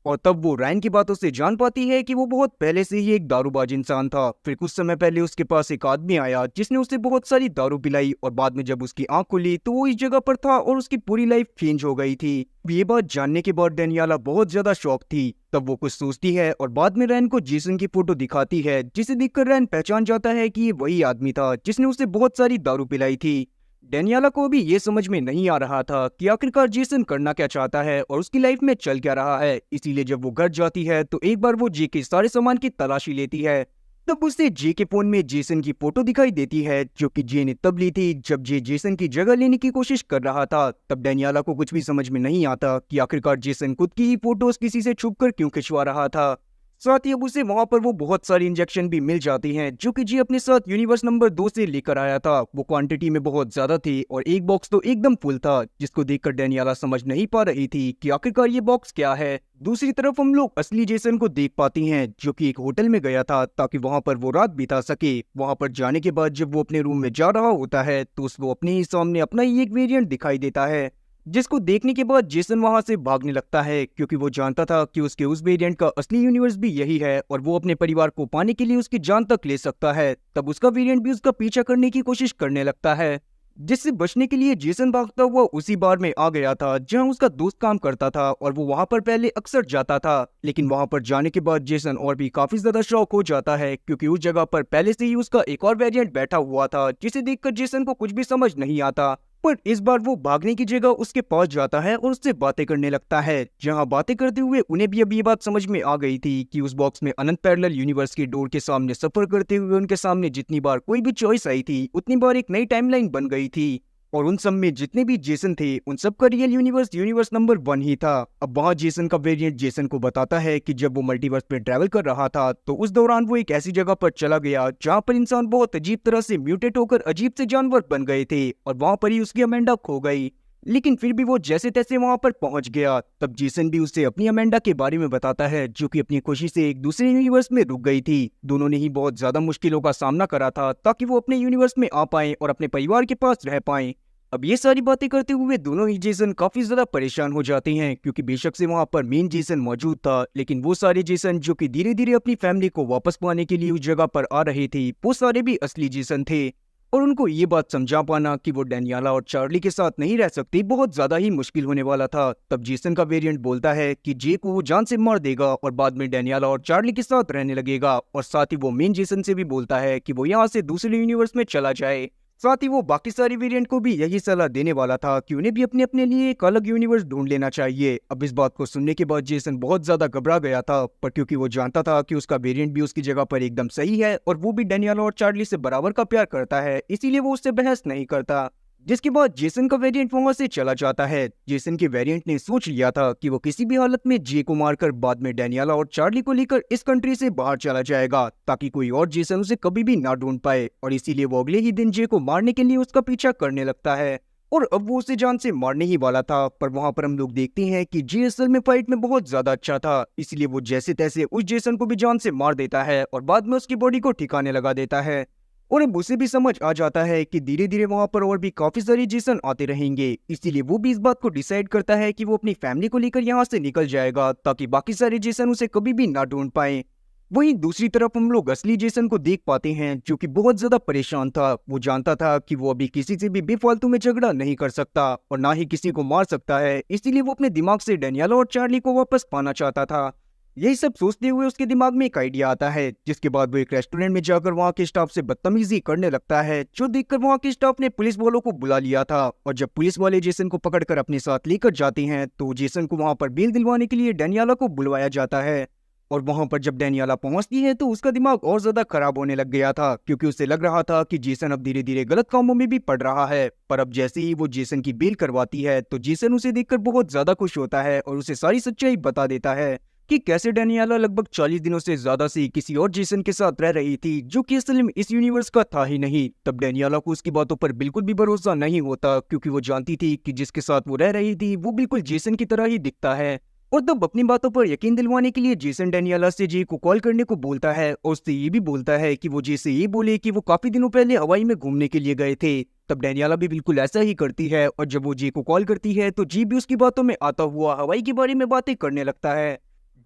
Speaker 1: और तब वो रायन की बातों से जान पाती है कि वो बहुत पहले से ही एक दारूबाज इंसान था। फिर कुछ समय पहले उसके पास एक आदमी आया जिसने उसे बहुत सारी दारू पिलाई और बाद में जब उसकी आंख खुली तो वो इस जगह पर था और उसकी पूरी लाइफ चेंज हो गई थी। ये बात जानने के बाद डेनियाला बहुत ज्यादा शॉक थी। तब वो कुछ सोचती है और बाद में रैन को जेसन की फोटो दिखाती है, जिसे देखकर रैन पहचान जाता है कि ये वही आदमी था जिसने उसे बहुत सारी दारू पिलाई थी। डेनियाला को भी ये समझ में नहीं आ रहा था कि आखिरकार जेसन करना क्या चाहता है और उसकी लाइफ में चल क्या रहा है। इसीलिए जब वो घर जाती है तो एक बार वो जे के सारे सामान की तलाशी लेती है। तब उसे जे के फोन में जेसन की फोटो दिखाई देती है जो कि जे ने तब ली थी जब जे जेसन की जगह लेने की कोशिश कर रहा था। तब डेनियाला को कुछ भी समझ में नहीं आता कि आखिरकार जेसन खुद की ही फोटोज किसी से छुपकर क्यों खिंचवा रहा था। साथ ही अब उसे वहां पर वो बहुत सारी इंजेक्शन भी मिल जाती हैं जो कि जी अपने साथ यूनिवर्स नंबर 2 से लेकर आया था। वो क्वांटिटी में बहुत ज्यादा थी और एक बॉक्स तो एकदम फुल था, जिसको देखकर डेनियाला समझ नहीं पा रही थी कि आखिरकार ये बॉक्स क्या है। दूसरी तरफ हम लोग असली जेसन को देख पाती हैं जो कि एक होटल में गया था ताकि वहां पर वो रात बिता सके। वहां पर जाने के बाद जब वो अपने रूम में जा रहा होता है तो उसको अपने ही सामने अपना ही एक वेरिएंट दिखाई देता है, जिसको देखने के बाद जेसन वहां से भागने लगता है क्योंकि वो जानता था कि उसके उस वेरिएंट का असली यूनिवर्स भी यही है और वो अपने परिवार को पाने के लिए उसकी जान तक ले सकता है। तब उसका वेरिएंट भी उसका पीछा करने की कोशिश करने लगता है, जिससे बचने के लिए जेसन भागता हुआ उसी बार में आ गया था जहां उसका दोस्त काम करता था और वो वहां पर पहले अक्सर जाता था। लेकिन वहां पर जाने के बाद जेसन और भी काफी ज्यादा शॉक हो जाता है क्योंकि उस जगह पर पहले से ही उसका एक और वेरिएंट बैठा हुआ था, जिसे देखकर जेसन को कुछ भी समझ नहीं आता। पर इस बार वो भागने की जगह उसके पास जाता है और उससे बातें करने लगता है, जहां बातें करते हुए उन्हें भी अब ये बात समझ में आ गई थी कि उस बॉक्स में अनंत पैरेलल यूनिवर्स की डोर के सामने सफर करते हुए उनके सामने जितनी बार कोई भी चॉइस आई थी उतनी बार एक नई टाइमलाइन बन गई थी और उन सब में जितने भी जेसन थे उन सब का रियल यूनिवर्स यूनिवर्स नंबर 1 ही था। अब वहां जेसन का वेरिएंट जेसन को बताता है कि जब वो मल्टीवर्स पे ट्रैवल कर रहा था तो उस दौरान वो एक ऐसी जगह पर चला गया जहां पर इंसान बहुत अजीब तरह से म्यूटेट होकर अजीब से जानवर बन गए थे और वहां पर ही उसकी अमेंडा खो गई। लेकिन फिर भी वो जैसे तैसे वहां पर पहुंच गया। तब जेसन भी उसे अपनी अमेंडा के बारे में बताता है जो कि अपनी खुशी से एक दूसरे यूनिवर्स में रुक गई थी। दोनों ने ही बहुत ज्यादा मुश्किलों का सामना करा था ताकि वो अपने यूनिवर्स में आ पाए और अपने परिवार के पास रह पाए। अब ये सारी बातें करते हुए दोनों ही जेसन काफी ज्यादा परेशान हो जाते हैं, क्योंकि बेशक से वहां पर मेन जेसन मौजूद था, लेकिन वो सारे जेसन जो कि धीरे धीरे अपनी फैमिली को वापस पाने के लिए उस जगह पर आ रहे थे, वो सारे भी असली जेसन थे। और उनको ये बात समझा पाना कि वो डेनियाला और चार्ली के साथ नहीं रह सकती बहुत ज्यादा ही मुश्किल होने वाला था। तब जेसन का वेरिएंट बोलता है कि जे को वो जान से मार देगा और बाद में डेनियाला और चार्ली के साथ रहने लगेगा, और साथ ही वो मेन जेसन से भी बोलता है कि वो यहाँ से दूसरे यूनिवर्स में चला जाए। साथ ही वो बाकी सारे वेरिएंट को भी यही सलाह देने वाला था कि उन्हें भी अपने अपने लिए एक अलग यूनिवर्स ढूंढ लेना चाहिए। अब इस बात को सुनने के बाद जेसन बहुत ज्यादा घबरा गया था, पर क्योंकि वो जानता था कि उसका वेरिएंट भी उसकी जगह पर एकदम सही है और वो भी डेनियाला और चार्ली से बराबर का प्यार करता है, इसीलिए वो उससे बहस नहीं करता। जिसके बाद जेसन का वेरिएंट वहां से चला जाता है। जेसन के वेरिएंट ने सोच लिया था कि वो किसी भी हालत में जे को मारकर बाद में डेनियाला और चार्ली को लेकर इस कंट्री से बाहर चला जाएगा, ताकि कोई और जेसन उसे कभी भी ना ढूंढ पाए। और इसीलिए वो अगले ही दिन जे को मारने के लिए उसका पीछा करने लगता है। और अब वो उसे जान से मारने ही वाला था, पर वहां पर हम लोग देखते हैं कि जे असल में फाइट में बहुत ज्यादा अच्छा था, इसलिए वो जैसे तैसे उस जेसन को भी जान से मार देता है और बाद में उसकी बॉडी को ठिकाने लगा देता है। और अब उसे भी समझ आ जाता है कि धीरे धीरे वहां पर और भी काफी सारे जेसन आते रहेंगे, इसीलिए वो भी इस बात को डिसाइड करता है कि वो अपनी फैमिली को लेकर यहाँ से निकल जाएगा, ताकि बाकी सारे जेसन उसे कभी भी ना ढूंढ पाए। वहीं दूसरी तरफ हम लोग असली जेसन को देख पाते हैं, जो कि बहुत ज्यादा परेशान था। वो जानता था कि वो अभी किसी से भी बेफालतू में झगड़ा नहीं कर सकता और ना ही किसी को मार सकता है, इसीलिए वो अपने दिमाग से डेनियाला और चार्ली को वापस पाना चाहता था। यही सब सोचते हुए उसके दिमाग में एक आइडिया आता है, जिसके बाद वो एक रेस्टोरेंट में जाकर वहाँ के स्टाफ से बदतमीजी करने लगता है, जो देखकर वहाँ के स्टाफ ने पुलिस वालों को बुला लिया था। और जब पुलिस वाले जेसन को पकड़कर अपने साथ लेकर जाते हैं, तो जेसन को वहाँ पर बेल दिलवाने के लिए डेनियाला को बुलवाया जाता है। और वहां पर जब डेनियाला पहुंचती है तो उसका दिमाग और ज्यादा खराब होने लग गया था, क्योंकि उसे लग रहा था कि जेसन अब धीरे धीरे गलत कामों में भी पड़ रहा है। पर अब जैसे ही वो जेसन की बेल करवाती है, तो जेसन उसे देखकर बहुत ज्यादा खुश होता है और उसे सारी सच्चाई बता देता है कि कैसे डेनियाला लगभग 40 दिनों से ज्यादा से किसी और जेसन के साथ रह रही थी, जो कि असल में इस यूनिवर्स का था ही नहीं। तब डेनियाला को उसकी बातों पर बिल्कुल भी भरोसा नहीं होता, क्योंकि वो जानती थी कि जिसके साथ वो रह रही थी वो बिल्कुल जेसन की तरह ही दिखता है। और तब अपनी बातों पर यकीन दिलवाने के लिए जेसन डेनियाला से जे को कॉल करने को बोलता है और उससे ये भी बोलता है कि वो जे से ये बोले कि वो काफी दिनों पहले हवाई में घूमने के लिए गए थे। तब डेनियाला भी बिल्कुल ऐसा ही करती है, और जब वो जे को कॉल करती है तो जी भी उसकी बातों में आता हुआ हवाई के बारे में बातें करने लगता है।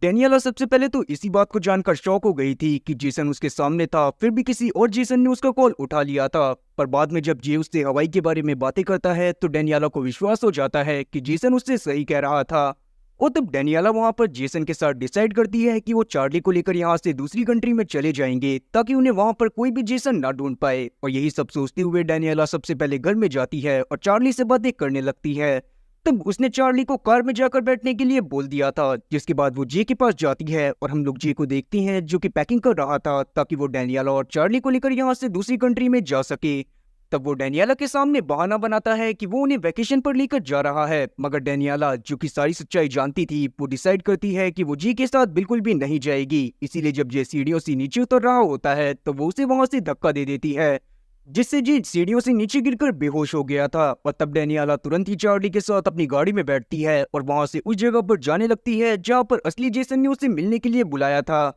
Speaker 1: डेनियाला सबसे पहले तो इसी बात को जानकर शॉक हो गई थी कि जेसन उसके सामने था, फिर भी किसी और जेसन ने उसका कॉल उठा लिया था। पर बाद में जब जे उससे हवाई के बारे में बातें करता है, तो डेनियाला को विश्वास हो जाता है कि जेसन उससे सही कह रहा था। और तब डेनियाला वहां पर जेसन के साथ डिसाइड करती है कि वो चार्ली को लेकर यहाँ से दूसरी कंट्री में चले जाएंगे, ताकि उन्हें वहां पर कोई भी जेसन ना ढूंढ पाए। और यही सब सोचते हुए डेनियाला सबसे पहले घर में जाती है और चार्ली से बातें करने लगती है। तब उसने चार्ली को कार में जाकर बैठने के लिए बोल दिया था, जिसके बाद वो जे के पास जाती है और हम लोग जे को देखते हैं जो कि पैकिंग कर रहा था, ताकि वो डेनियाला और चार्ली को लेकर यहाँ से दूसरी कंट्री में जा सके। तब वो डेनियाला के सामने बहाना बनाता है कि वो उन्हें वैकेशन पर लेकर जा रहा है, मगर डेनियाला जो कि सारी सच्चाई जानती थी, वो डिसाइड करती है कि वो जी के साथ बिल्कुल भी नहीं जाएगी। इसीलिए जब जे सीढ़ियों से नीचे उतर रहा होता है, तो वो उसे वहां से धक्का दे देती है, जिससे जी सीढ़ियों से नीचे गिरकर बेहोश हो गया था। और तब डेनियाला तुरंत ही चार्ली के साथ अपनी गाड़ी में बैठती है और वहां से उस जगह पर जाने लगती है जहां पर असली जेसन ने उसे मिलने के लिए बुलाया था।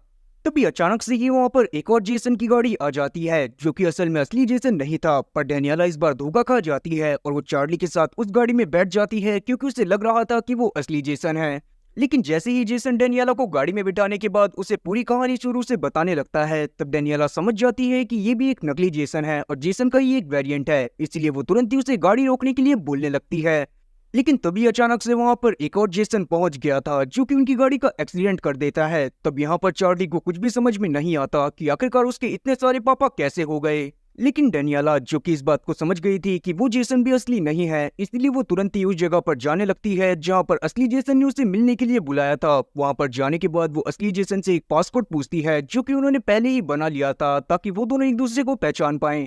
Speaker 1: तभी अचानक से ही वहां पर एक और जेसन की गाड़ी आ जाती है, जो कि असल में असली जेसन नहीं था। पर डेनियाला इस बार धोखा खा जाती है और वो चार्ली के साथ उस गाड़ी में बैठ जाती है, क्योंकि उसे लग रहा था कि वो असली जेसन है। लेकिन जैसे ही जेसन डेनियाला को गाड़ी में बिठाने के बाद उसे पूरी कहानी शुरू से बताने लगता है, तब डेनियाला समझ जाती है कि ये भी एक नकली जेसन है और जेसन का ही एक वेरिएंट है, इसलिए वो तुरंत ही उसे गाड़ी रोकने के लिए बोलने लगती है। लेकिन तभी अचानक से वहां पर एक और जेसन पहुंच गया था, जो कि उनकी गाड़ी का एक्सीडेंट कर देता है। तब यहाँ पर चार्ली को कुछ भी समझ में नहीं आता कि आखिरकार उसके इतने सारे पापा कैसे हो गए। लेकिन डेनियाला जो कि इस बात को समझ गई थी कि वो जेसन भी असली नहीं है, इसलिए वो तुरंत ही उस जगह पर जाने लगती है जहां पर असली जेसन ने उसे मिलने के लिए बुलाया था। वहां पर जाने के बाद वो असली जेसन से एक पासपोर्ट पूछती है, जो कि उन्होंने पहले ही बना लिया था, ताकि वो दोनों एक दूसरे को पहचान पाएं।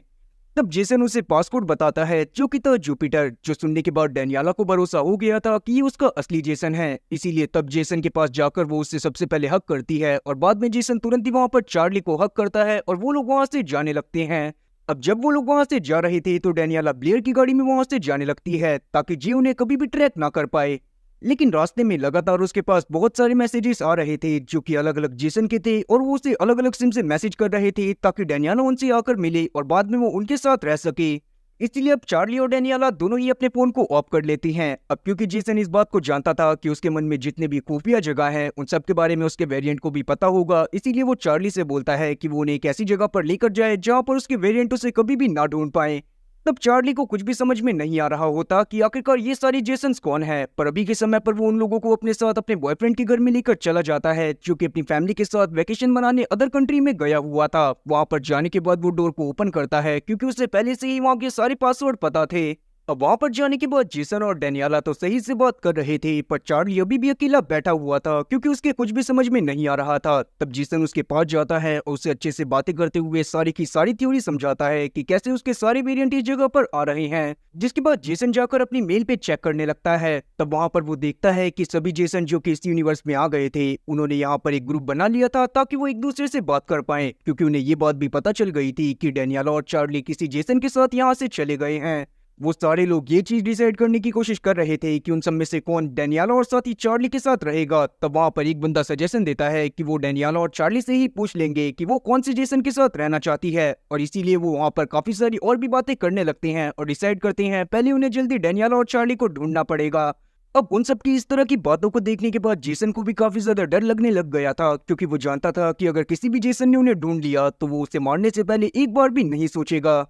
Speaker 1: तब जेसन उसे पासपोर्ट बताता है, जो कि था जुपिटर, जो सुनने के बाद डेनियाला को भरोसा हो गया था कि ये उसका असली जेसन है। इसीलिए तब जेसन के पास जाकर वो उससे सबसे पहले हक करती है और बाद में जेसन तुरंत ही वहां पर चार्ली को हक करता है और वो लोग वहां से जाने लगते हैं। अब जब वो लोग वहां से जा रहे थे, तो डेनियाला ब्लेयर की गाड़ी में वहां से जाने लगती है, ताकि जी उन्हें कभी भी ट्रैक ना कर पाए। लेकिन रास्ते में लगातार उसके पास बहुत सारे मैसेजेस आ रहे थे, जो कि अलग अलग जेसन के थे, और वो उसे अलग अलग सिम से मैसेज कर रहे थे, ताकि डेनियाला उनसे आकर मिले और बाद में वो उनके साथ रह सके। इसलिए अब चार्ली और डेनियाला दोनों ही अपने फोन को ऑफ कर लेती हैं। अब क्योंकि जेसन इस बात को जानता था कि उसके मन में जितने भी खुफिया जगह हैं उन सब के बारे में उसके वेरिएंट को भी पता होगा, इसीलिए वो चार्ली से बोलता है कि वो उन्हें एक ऐसी जगह पर लेकर जाए जहां पर उसके वेरिएंट उसे कभी भी ना ढूंढ पाए। तब चार्ली को कुछ भी समझ में नहीं आ रहा होता कि आखिरकार ये सारी जेसन्स कौन है, पर अभी के समय पर वो उन लोगों को अपने साथ अपने बॉयफ्रेंड के घर में लेकर चला जाता है, जो कि अपनी फैमिली के साथ वेकेशन मनाने अदर कंट्री में गया हुआ था। वहां पर जाने के बाद वो डोर को ओपन करता है क्योंकि उसे पहले से ही वहां के सारे पासवर्ड पता थे। अब वहां पर जाने के बाद जेसन और डेनियाला तो सही से बात कर रहे थे, पर चार्ली अभी भी अकेला बैठा हुआ था क्योंकि उसके कुछ भी समझ में नहीं आ रहा था। तब जेसन उसके पास जाता है और उसे अच्छे से बातें करते हुए सारी की सारी थ्योरी समझाता है कि कैसे उसके सारे वेरिएंट इस जगह पर आ रहे हैं। जिसके बाद जेसन जाकर अपनी मेल पे चेक करने लगता है। तब वहां पर वो देखता है कि सभी जेसन जो कि इस यूनिवर्स में आ गए थे उन्होंने यहाँ पर एक ग्रुप बना लिया था ताकि वो एक दूसरे से बात कर पाए, क्योंकि उन्हें ये बात भी पता चल गई थी कि डेनियाला और चार्ली किसी जेसन के साथ यहाँ से चले गए हैं। वो सारे लोग ये चीज डिसाइड करने की कोशिश कर रहे थे कि उन सब में से कौन डेनियाला और साथ ही चार्ली के साथ रहेगा। तब वहां पर एक बंदा सजेशन देता है कि वो डेनियाला और चार्ली से ही पूछ लेंगे कि वो कौन से जेसन के साथ रहना चाहती है, और इसीलिए वो वहां पर काफी सारी और भी बातें करने लगते हैं और डिसाइड करते हैं पहले उन्हें जल्दी डेनियाला और चार्ली को ढूंढना पड़ेगा। अब उन सब की इस तरह की बातों को देखने के बाद जेसन को भी काफी ज्यादा डर लगने लग गया था, क्योंकि वो जानता था कि अगर किसी भी जेसन ने उन्हें ढूंढ लिया तो वो उसे मारने से पहले एक बार भी नहीं सोचेगा।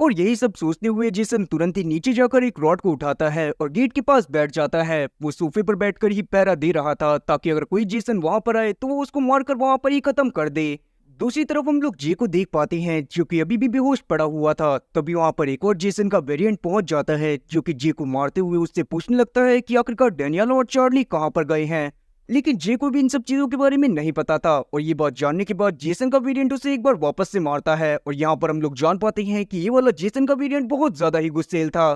Speaker 1: और यही सब सोचते हुए जेसन तुरंत ही नीचे जाकर एक रॉड को उठाता है और गेट के पास बैठ जाता है। वो सोफे पर बैठकर ही पहरा दे रहा था ताकि अगर कोई जेसन वहां पर आए तो वो उसको मारकर वहां पर ही खत्म कर दे। दूसरी तरफ हम लोग जे को देख पाते हैं जो कि अभी भी बेहोश पड़ा हुआ था। तभी वहां पर एक और जेसन का वेरिएंट पहुंच जाता है जो कि जे को मारते हुए उससे पूछने लगता है कि आखिरकार डेनियल और चार्ली कहां पर गए हैं। लेकिन जे को भी इन सब चीजों के बारे में नहीं पता था, और ये बात जानने के बाद जेसन का वेरिएंट उसे एक बार वापस से मारता है। और यहाँ पर हम लोग जान पाते हैं कि ये वाला जेसन का वेरिएंट बहुत ज्यादा ही गुस्सेल था।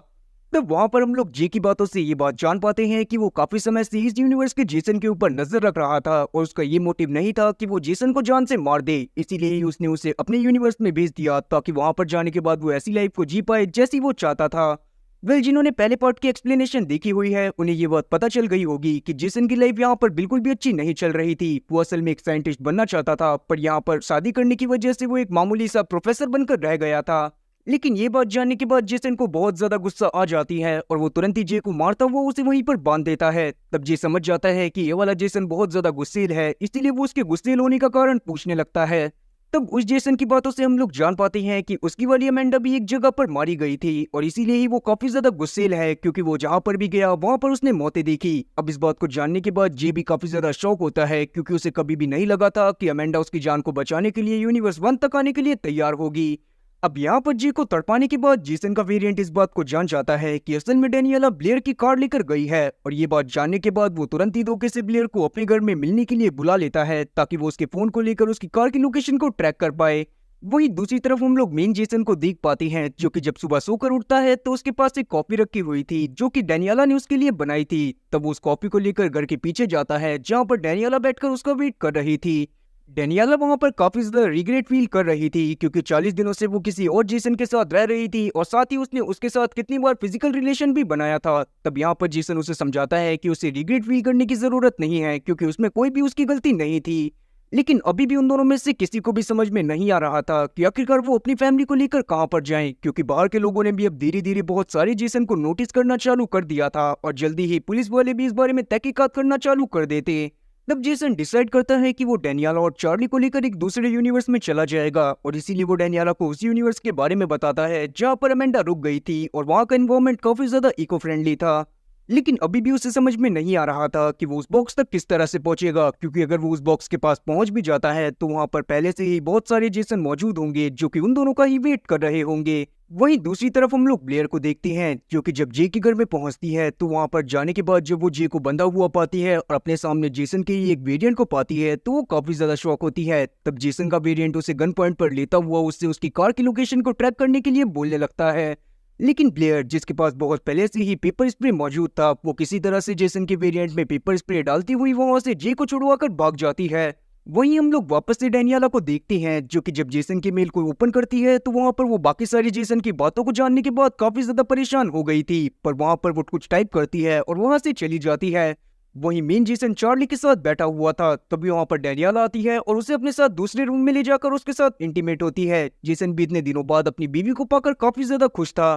Speaker 1: तब वहां पर हम लोग जे की बातों से ये बात जान पाते हैं कि वो काफी समय से इस यूनिवर्स के जेसन के ऊपर नजर रख रहा था, और उसका ये मोटिव नहीं था कि वो जेसन को जान से मार दे, इसीलिए ही उसने उसे अपने यूनिवर्स में भेज दिया ताकि वहां पर जाने के बाद वो ऐसी लाइफ को जी पाए जैसी वो चाहता था। जिन्होंने पहले पार्ट की एक्सप्लेनेशन देखी हुई है उन्हें ये बात पता चल गई होगी कि जेसन की लाइफ यहाँ पर बिल्कुल भी अच्छी नहीं चल रही थी। वो असल में एक साइंटिस्ट बनना चाहता था, पर यहाँ पर शादी करने की वजह से वो एक मामूली सा प्रोफेसर बनकर रह गया था। लेकिन ये बात जानने के बाद जेसन को बहुत ज्यादा गुस्सा आ जाती है और वो तुरंत ही जे को मारता हुआ उसे वहीं पर बांध देता है। तब जे समझ जाता है कि ये वाला जेसन बहुत ज्यादा गुस्सेल है, इसलिए वो उसके गुस्सेल होने का कारण पूछने लगता है। तब उस जेसन की बातों से हम लोग जान पाते हैं कि उसकी वाली अमेंडा भी एक जगह पर मारी गई थी, और इसीलिए ही वो काफी ज्यादा गुस्सेल है, क्योंकि वो जहां पर भी गया वहां पर उसने मौतें देखी। अब इस बात को जानने के बाद जे भी काफी ज्यादा शौक होता है, क्योंकि उसे कभी भी नहीं लगा था कि अमेंडा उसकी जान को बचाने के लिए यूनिवर्स 1 तक आने के लिए तैयार होगी। अब यहाँ पर जे को तड़पाने के बाद जेसन का वेरिएंट इस बात को जान जाता है कि असल में डेनियला ब्लेयर की कार लेकर गई है, और ये बात जानने के बाद वो तुरंत ही धोखे से ब्लेयर को अपने घर में मिलने के लिए बुला लेता है ताकि वो उसके फोन को लेकर उसकी कार की लोकेशन को ट्रैक कर पाए। वहीं दूसरी तरफ हम लोग मेन जेसन को देख पाते हैं जो कि जब सुबह सोकर उठता है तो उसके पास एक कॉपी रखी हुई थी जो कि डेनियला ने उसके लिए बनाई थी। तब वो उस कॉपी को लेकर घर के पीछे जाता है जहाँ पर डेनियला बैठकर उसका वेट कर रही थी। डेनियला वहां पर काफी ज्यादा रिग्रेट फील कर रही थी, क्योंकि 40 दिनों से वो किसी और जेसन के साथ रह रही थी, और साथ ही उसने उसके साथ कितनी बार फिजिकल रिलेशन भी बनाया था। तब यहाँ पर जेसन उसे समझाता है कि उसे रिग्रेट फील करने की जरूरत नहीं है, क्योंकि उसमें कोई भी उसकी गलती नहीं थी। लेकिन अभी भी उन दोनों में से किसी को भी समझ में नहीं आ रहा था कि आखिरकार वो अपनी फैमिली को लेकर कहां पर जाएं, क्योंकि बाहर के लोगों ने भी अब धीरे धीरे बहुत सारे जेसन को नोटिस करना चालू कर दिया था, और जल्दी ही पुलिस वाले भी इस बारे में तहकीकात करना चालू कर देते। तब जेसन डिसाइड करता है कि वो डेनियला और चार्ली को लेकर एक दूसरे यूनिवर्स में चला जाएगा, और इसीलिए वो डेनियला को उस यूनिवर्स के बारे में बताता है जहां पर अमेंडा रुक गई थी, और वहां का एनवायरनमेंट काफी ज्यादा इको फ्रेंडली था। लेकिन अभी भी उसे समझ में नहीं आ रहा था कि वो उस बॉक्स तक किस तरह से पहुंचेगा, क्योंकि अगर वो उस बॉक्स के पास पहुंच भी जाता है तो वहां पर पहले से ही बहुत सारे जेसन मौजूद होंगे जो कि उन दोनों का ही वेट कर रहे होंगे। वहीं दूसरी तरफ हम लोग ब्लेयर को देखते हैं जो कि जब जे के घर में पहुंचती है तो वहां पर जाने के बाद जब वो जे को बंधा हुआ पाती है और अपने सामने जेसन के ही एक वेरिएंट को पाती है तो वो काफी ज्यादा शॉक होती है। तब जेसन का वेरिएंट उसे गन पॉइंट पर लेता हुआ उससे उसकी कार की लोकेशन को ट्रैक करने के लिए बोलने लगता है। लेकिन ब्लेयर जिसके पास बहुत पहले से ही पेपर स्प्रे मौजूद था, वो किसी तरह से जेसन के वेरिएंट में पेपर स्प्रे डालती हुई वहां से जे को छुड़वाकर भाग जाती है। वहीं हम लोग वापस से डेनियला को देखते हैं जो कि जब जेसन की मेल को ओपन करती है तो वहां पर वो बाकी सारी जेसन की बातों को जानने के बाद काफी ज्यादा परेशान हो गई थी, पर वहां पर वो कुछ टाइप करती है और वहां से चली जाती है। वहीं मेन जेसन चार्ली के साथ बैठा हुआ था, तभी वहां पर डेनियला आती है और उसे अपने साथ दूसरे रूम में ले जाकर उसके साथ इंटीमेट होती है। जेसन भी इतने दिनों बाद अपनी बीवी को पाकर काफी ज्यादा खुश था।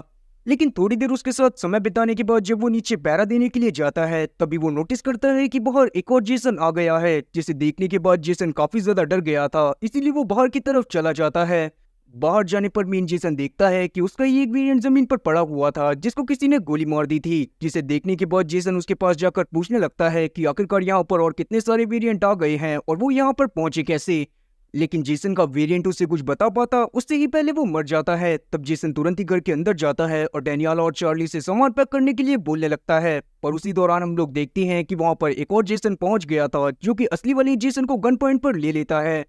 Speaker 1: लेकिन थोड़ी देर उसके साथ समय बिताने के बाद जब वो नीचे पैरा देने के लिए जाता है तभी वो नोटिस करता है कि बाहर एक और जेसन आ गया है, जिसे देखने के बाद जेसन काफी ज्यादा डर गया था, इसीलिए वो बाहर की तरफ चला जाता है। बाहर जाने पर मेन जेसन देखता है कि उसका ही एक वेरिएंट जमीन पर पड़ा हुआ था जिसको किसी ने गोली मार दी थी, जिसे देखने के बाद जेसन उसके पास जाकर पूछने लगता है कि आखिरकार यहाँ पर और कितने सारे वेरिएंट आ गए हैं और वो यहाँ पर पहुंचे कैसे। लेकिन जेसन का वेरिएंट उसे कुछ बता पाता उससे ही पहले वो मर जाता है। तब जेसन तुरंत ही घर के अंदर जाता है और डेनियाला और चार्ली से सामान पैक करने के लिए बोलने लगता है। पर उसी दौरान हम लोग देखते हैं कि वहां पर एक और जेसन पहुंच गया था जो कि असली वाले जेसन को गन पॉइंट पर ले लेता है,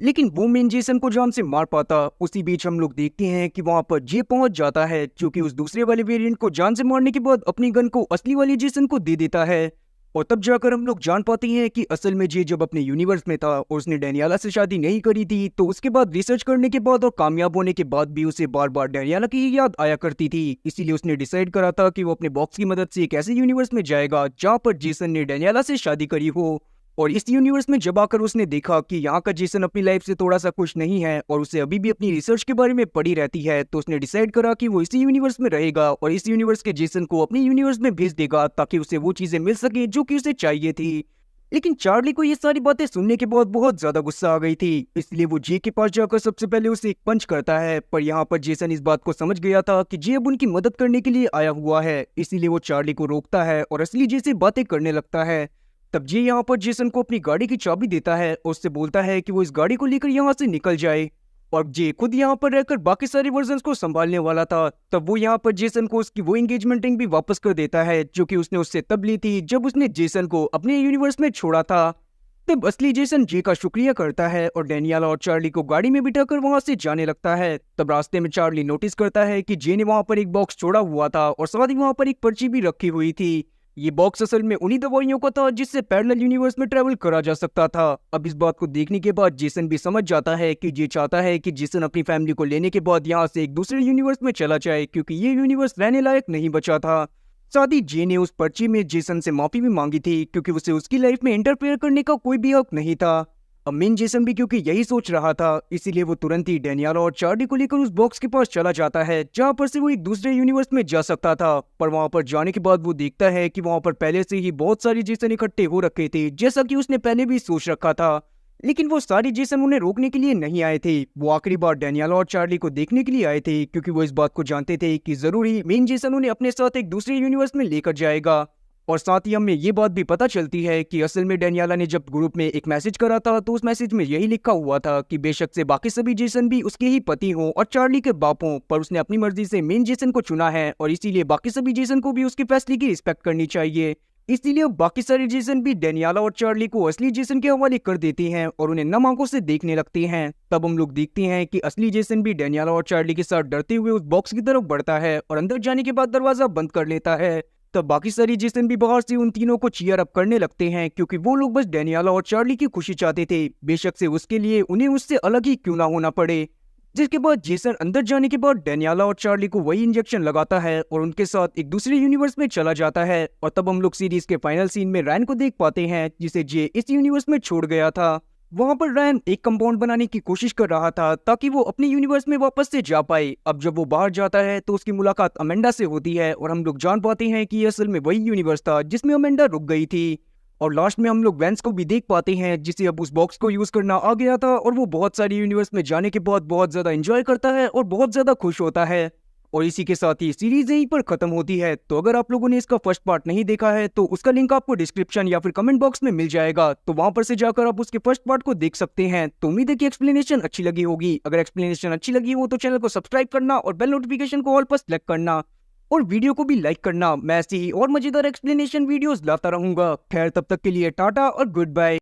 Speaker 1: लेकिन वो मेन जेसन को जान से मार पाता। उसी बीच हम लोग देखते हैं कि वहां पर जे पहुंच जाता है जो कि उस दूसरे वाले वेरिएंट को जान से मारने के बाद अपनी गन को असली वाले जेसन को दे देता है। और तब जाकर हम लोग जान पाते हैं कि असल में जे जब अपने यूनिवर्स में था और उसने डेनियाला से शादी नहीं करी थी, तो उसके बाद रिसर्च करने के बाद और कामयाब होने के बाद भी उसे बार बार डेनियाला की ही याद आया करती थी। इसीलिए उसने डिसाइड करा था कि वो अपने बॉक्स की मदद से एक ऐसे यूनिवर्स में जाएगा जहाँ पर जेसन ने डेनियाला से शादी करी हो। और इस यूनिवर्स में जब आकर उसने देखा कि यहाँ का जेसन अपनी लाइफ से थोड़ा सा खुश नहीं है और उसे अभी भी अपनी रिसर्च के बारे में पड़ी रहती है, तो उसने डिसाइड करा कि वो इसी यूनिवर्स में रहेगा और इस यूनिवर्स के जेसन को अपने यूनिवर्स में भेज देगा ताकि उसे वो चीजें मिल सके जो कि उसे चाहिए थी। लेकिन चार्ली को ये सारी बातें सुनने के बाद बहुत ज्यादा गुस्सा आ गई थी, इसलिए वो जे के पास जाकर सबसे पहले उसे एक पंच करता है। पर यहाँ पर जेसन इस बात को समझ गया था कि जे अब उनकी मदद करने के लिए आया हुआ है, इसीलिए वो चार्ली को रोकता है और असली जे से बातें करने लगता है। तब जे यहाँ पर जेसन को अपनी गाड़ी की चाबी देता है और उससे बोलता है कि वो इस गाड़ी को लेकर यहाँ से निकल जाए। और जे खुद यहाँ पर रहकर बाकी सारे वर्जन्स को संभालने वाला था। तब वो यहाँ पर जेसन को उसकी वो एंगेजमेंट रिंग भी वापस कर देता है जो कि उसने उससे तब ली थी जब उसने जेसन को अपने यूनिवर्स में छोड़ा था। तब असली जेसन जे का शुक्रिया करता है और डेनियाला और चार्ली को गाड़ी में बिठाकर वहां से जाने लगता है। तब रास्ते में चार्ली नोटिस करता है कि जे ने वहां पर एक बॉक्स छोड़ा हुआ था और साथ ही वहां पर एक पर्ची भी रखी हुई थी। ये बॉक्स असल में उन्हीं दवाइयों का था जिससे पैरेलल यूनिवर्स में ट्रेवल करा जा सकता था। अब इस बात को देखने के बाद जेसन भी समझ जाता है कि जे चाहता है कि जेसन अपनी फैमिली को लेने के बाद यहाँ से एक दूसरे यूनिवर्स में चला जाए क्योंकि ये यूनिवर्स रहने लायक नहीं बचा था। साथ ही जे ने उस पर्ची में जेसन से माफी भी मांगी थी क्योंकि उसे उसकी लाइफ में इंटरफेयर करने का कोई भी हक नहीं था। अब मेन जेसन भी क्योंकि यही सोच रहा था, इसीलिए वो तुरंत ही डेनियाला और चार्ली को लेकर उस बॉक्स के पास चला जाता है जहां पर से वो एक दूसरे यूनिवर्स में जा सकता था। पर वहां पर जाने के बाद वो देखता है कि वहां पर पहले से ही बहुत सारे जेसन इकट्ठे हो रखे थे, जैसा कि उसने पहले भी सोच रखा था। लेकिन वो सारे जेसन उन्हें रोकने के लिए नहीं आए थे। वो आखिरी बार डेनियाला और चार्ली को देखने के लिए आए थे क्योंकि वो इस बात को जानते थे कि जरूर ही मेन जेसन उन्हें अपने साथ एक दूसरे यूनिवर्स में लेकर जाएगा। और साथ ही हमें ये बात भी पता चलती है कि असल में डेनियाला ने जब ग्रुप में एक मैसेज करा था तो उस मैसेज में यही लिखा हुआ था कि बेशक से बाकी सभी जेसन भी उसके ही पति हों और चार्ली के बाप हों, पर उसने अपनी मर्जी से मेन जेसन को चुना है और इसीलिए बाकी सभी जेसन को भी उसके फैसले की रिस्पेक्ट करनी चाहिए। इसलिए अब बाकी सारे जेसन भी डेनियाला और चार्ली को असली जेसन के हवाले कर देती हैं और उन्हें नम आंखों से देखने लगती हैं। तब हम लोग देखते हैं कि असली जेसन भी डेनियाला और चार्ली के साथ डरते हुए उस बॉक्स की तरफ बढ़ता है और अंदर जाने के बाद दरवाजा बंद कर लेता है। तब बाकी सारी जेसन भी बाहर से उन तीनों को चीयर अप करने लगते हैं क्योंकि वो लोग बस डेनियाला और चार्ली की खुशी चाहते थे, बेशक से उसके लिए उन्हें उससे अलग ही क्यों ना होना पड़े। जिसके बाद जेसन अंदर जाने के बाद डेनियाला और चार्ली को वही इंजेक्शन लगाता है और उनके साथ एक दूसरे यूनिवर्स में चला जाता है। और तब हम लोग सीरीज के फाइनल सीन में रैन को देख पाते हैं जिसे जे इस यूनिवर्स में छोड़ गया था। वहां पर रैन एक कंपाउंड बनाने की कोशिश कर रहा था ताकि वो अपने यूनिवर्स में वापस से जा पाए। अब जब वो बाहर जाता है तो उसकी मुलाकात अमेंडा से होती है और हम लोग जान पाते हैं कि ये असल में वही यूनिवर्स था जिसमें अमेंडा रुक गई थी। और लास्ट में हम लोग वेंस को भी देख पाते हैं जिसे अब उस बॉक्स को यूज करना आ गया था और वो बहुत सारी यूनिवर्स में जाने के बाद बहुत ज्यादा एंजॉय करता है और बहुत ज्यादा खुश होता है। और इसी के साथ ही सीरीज यहीं पर खत्म होती है। तो अगर आप लोगों ने इसका फर्स्ट पार्ट नहीं देखा है तो उसका लिंक आपको डिस्क्रिप्शन या फिर कमेंट बॉक्स में मिल जाएगा, तो वहां पर से जाकर आप उसके फर्स्ट पार्ट को देख सकते हैं। तो उम्मीद है कि एक्सप्लेनेशन अच्छी लगी होगी। अगर एक्सप्लेनेशन अच्छी लगी हो तो चैनल को सब्सक्राइब करना और बेल नोटिफिकेशन को ऑल पर सेलेक्ट करना और वीडियो को भी लाइक करना। मैं ऐसी ही और मजेदार एक्सप्लेनेशन वीडियोस लाता रहूंगा। खैर तब तक के लिए टाटा और गुड बाय।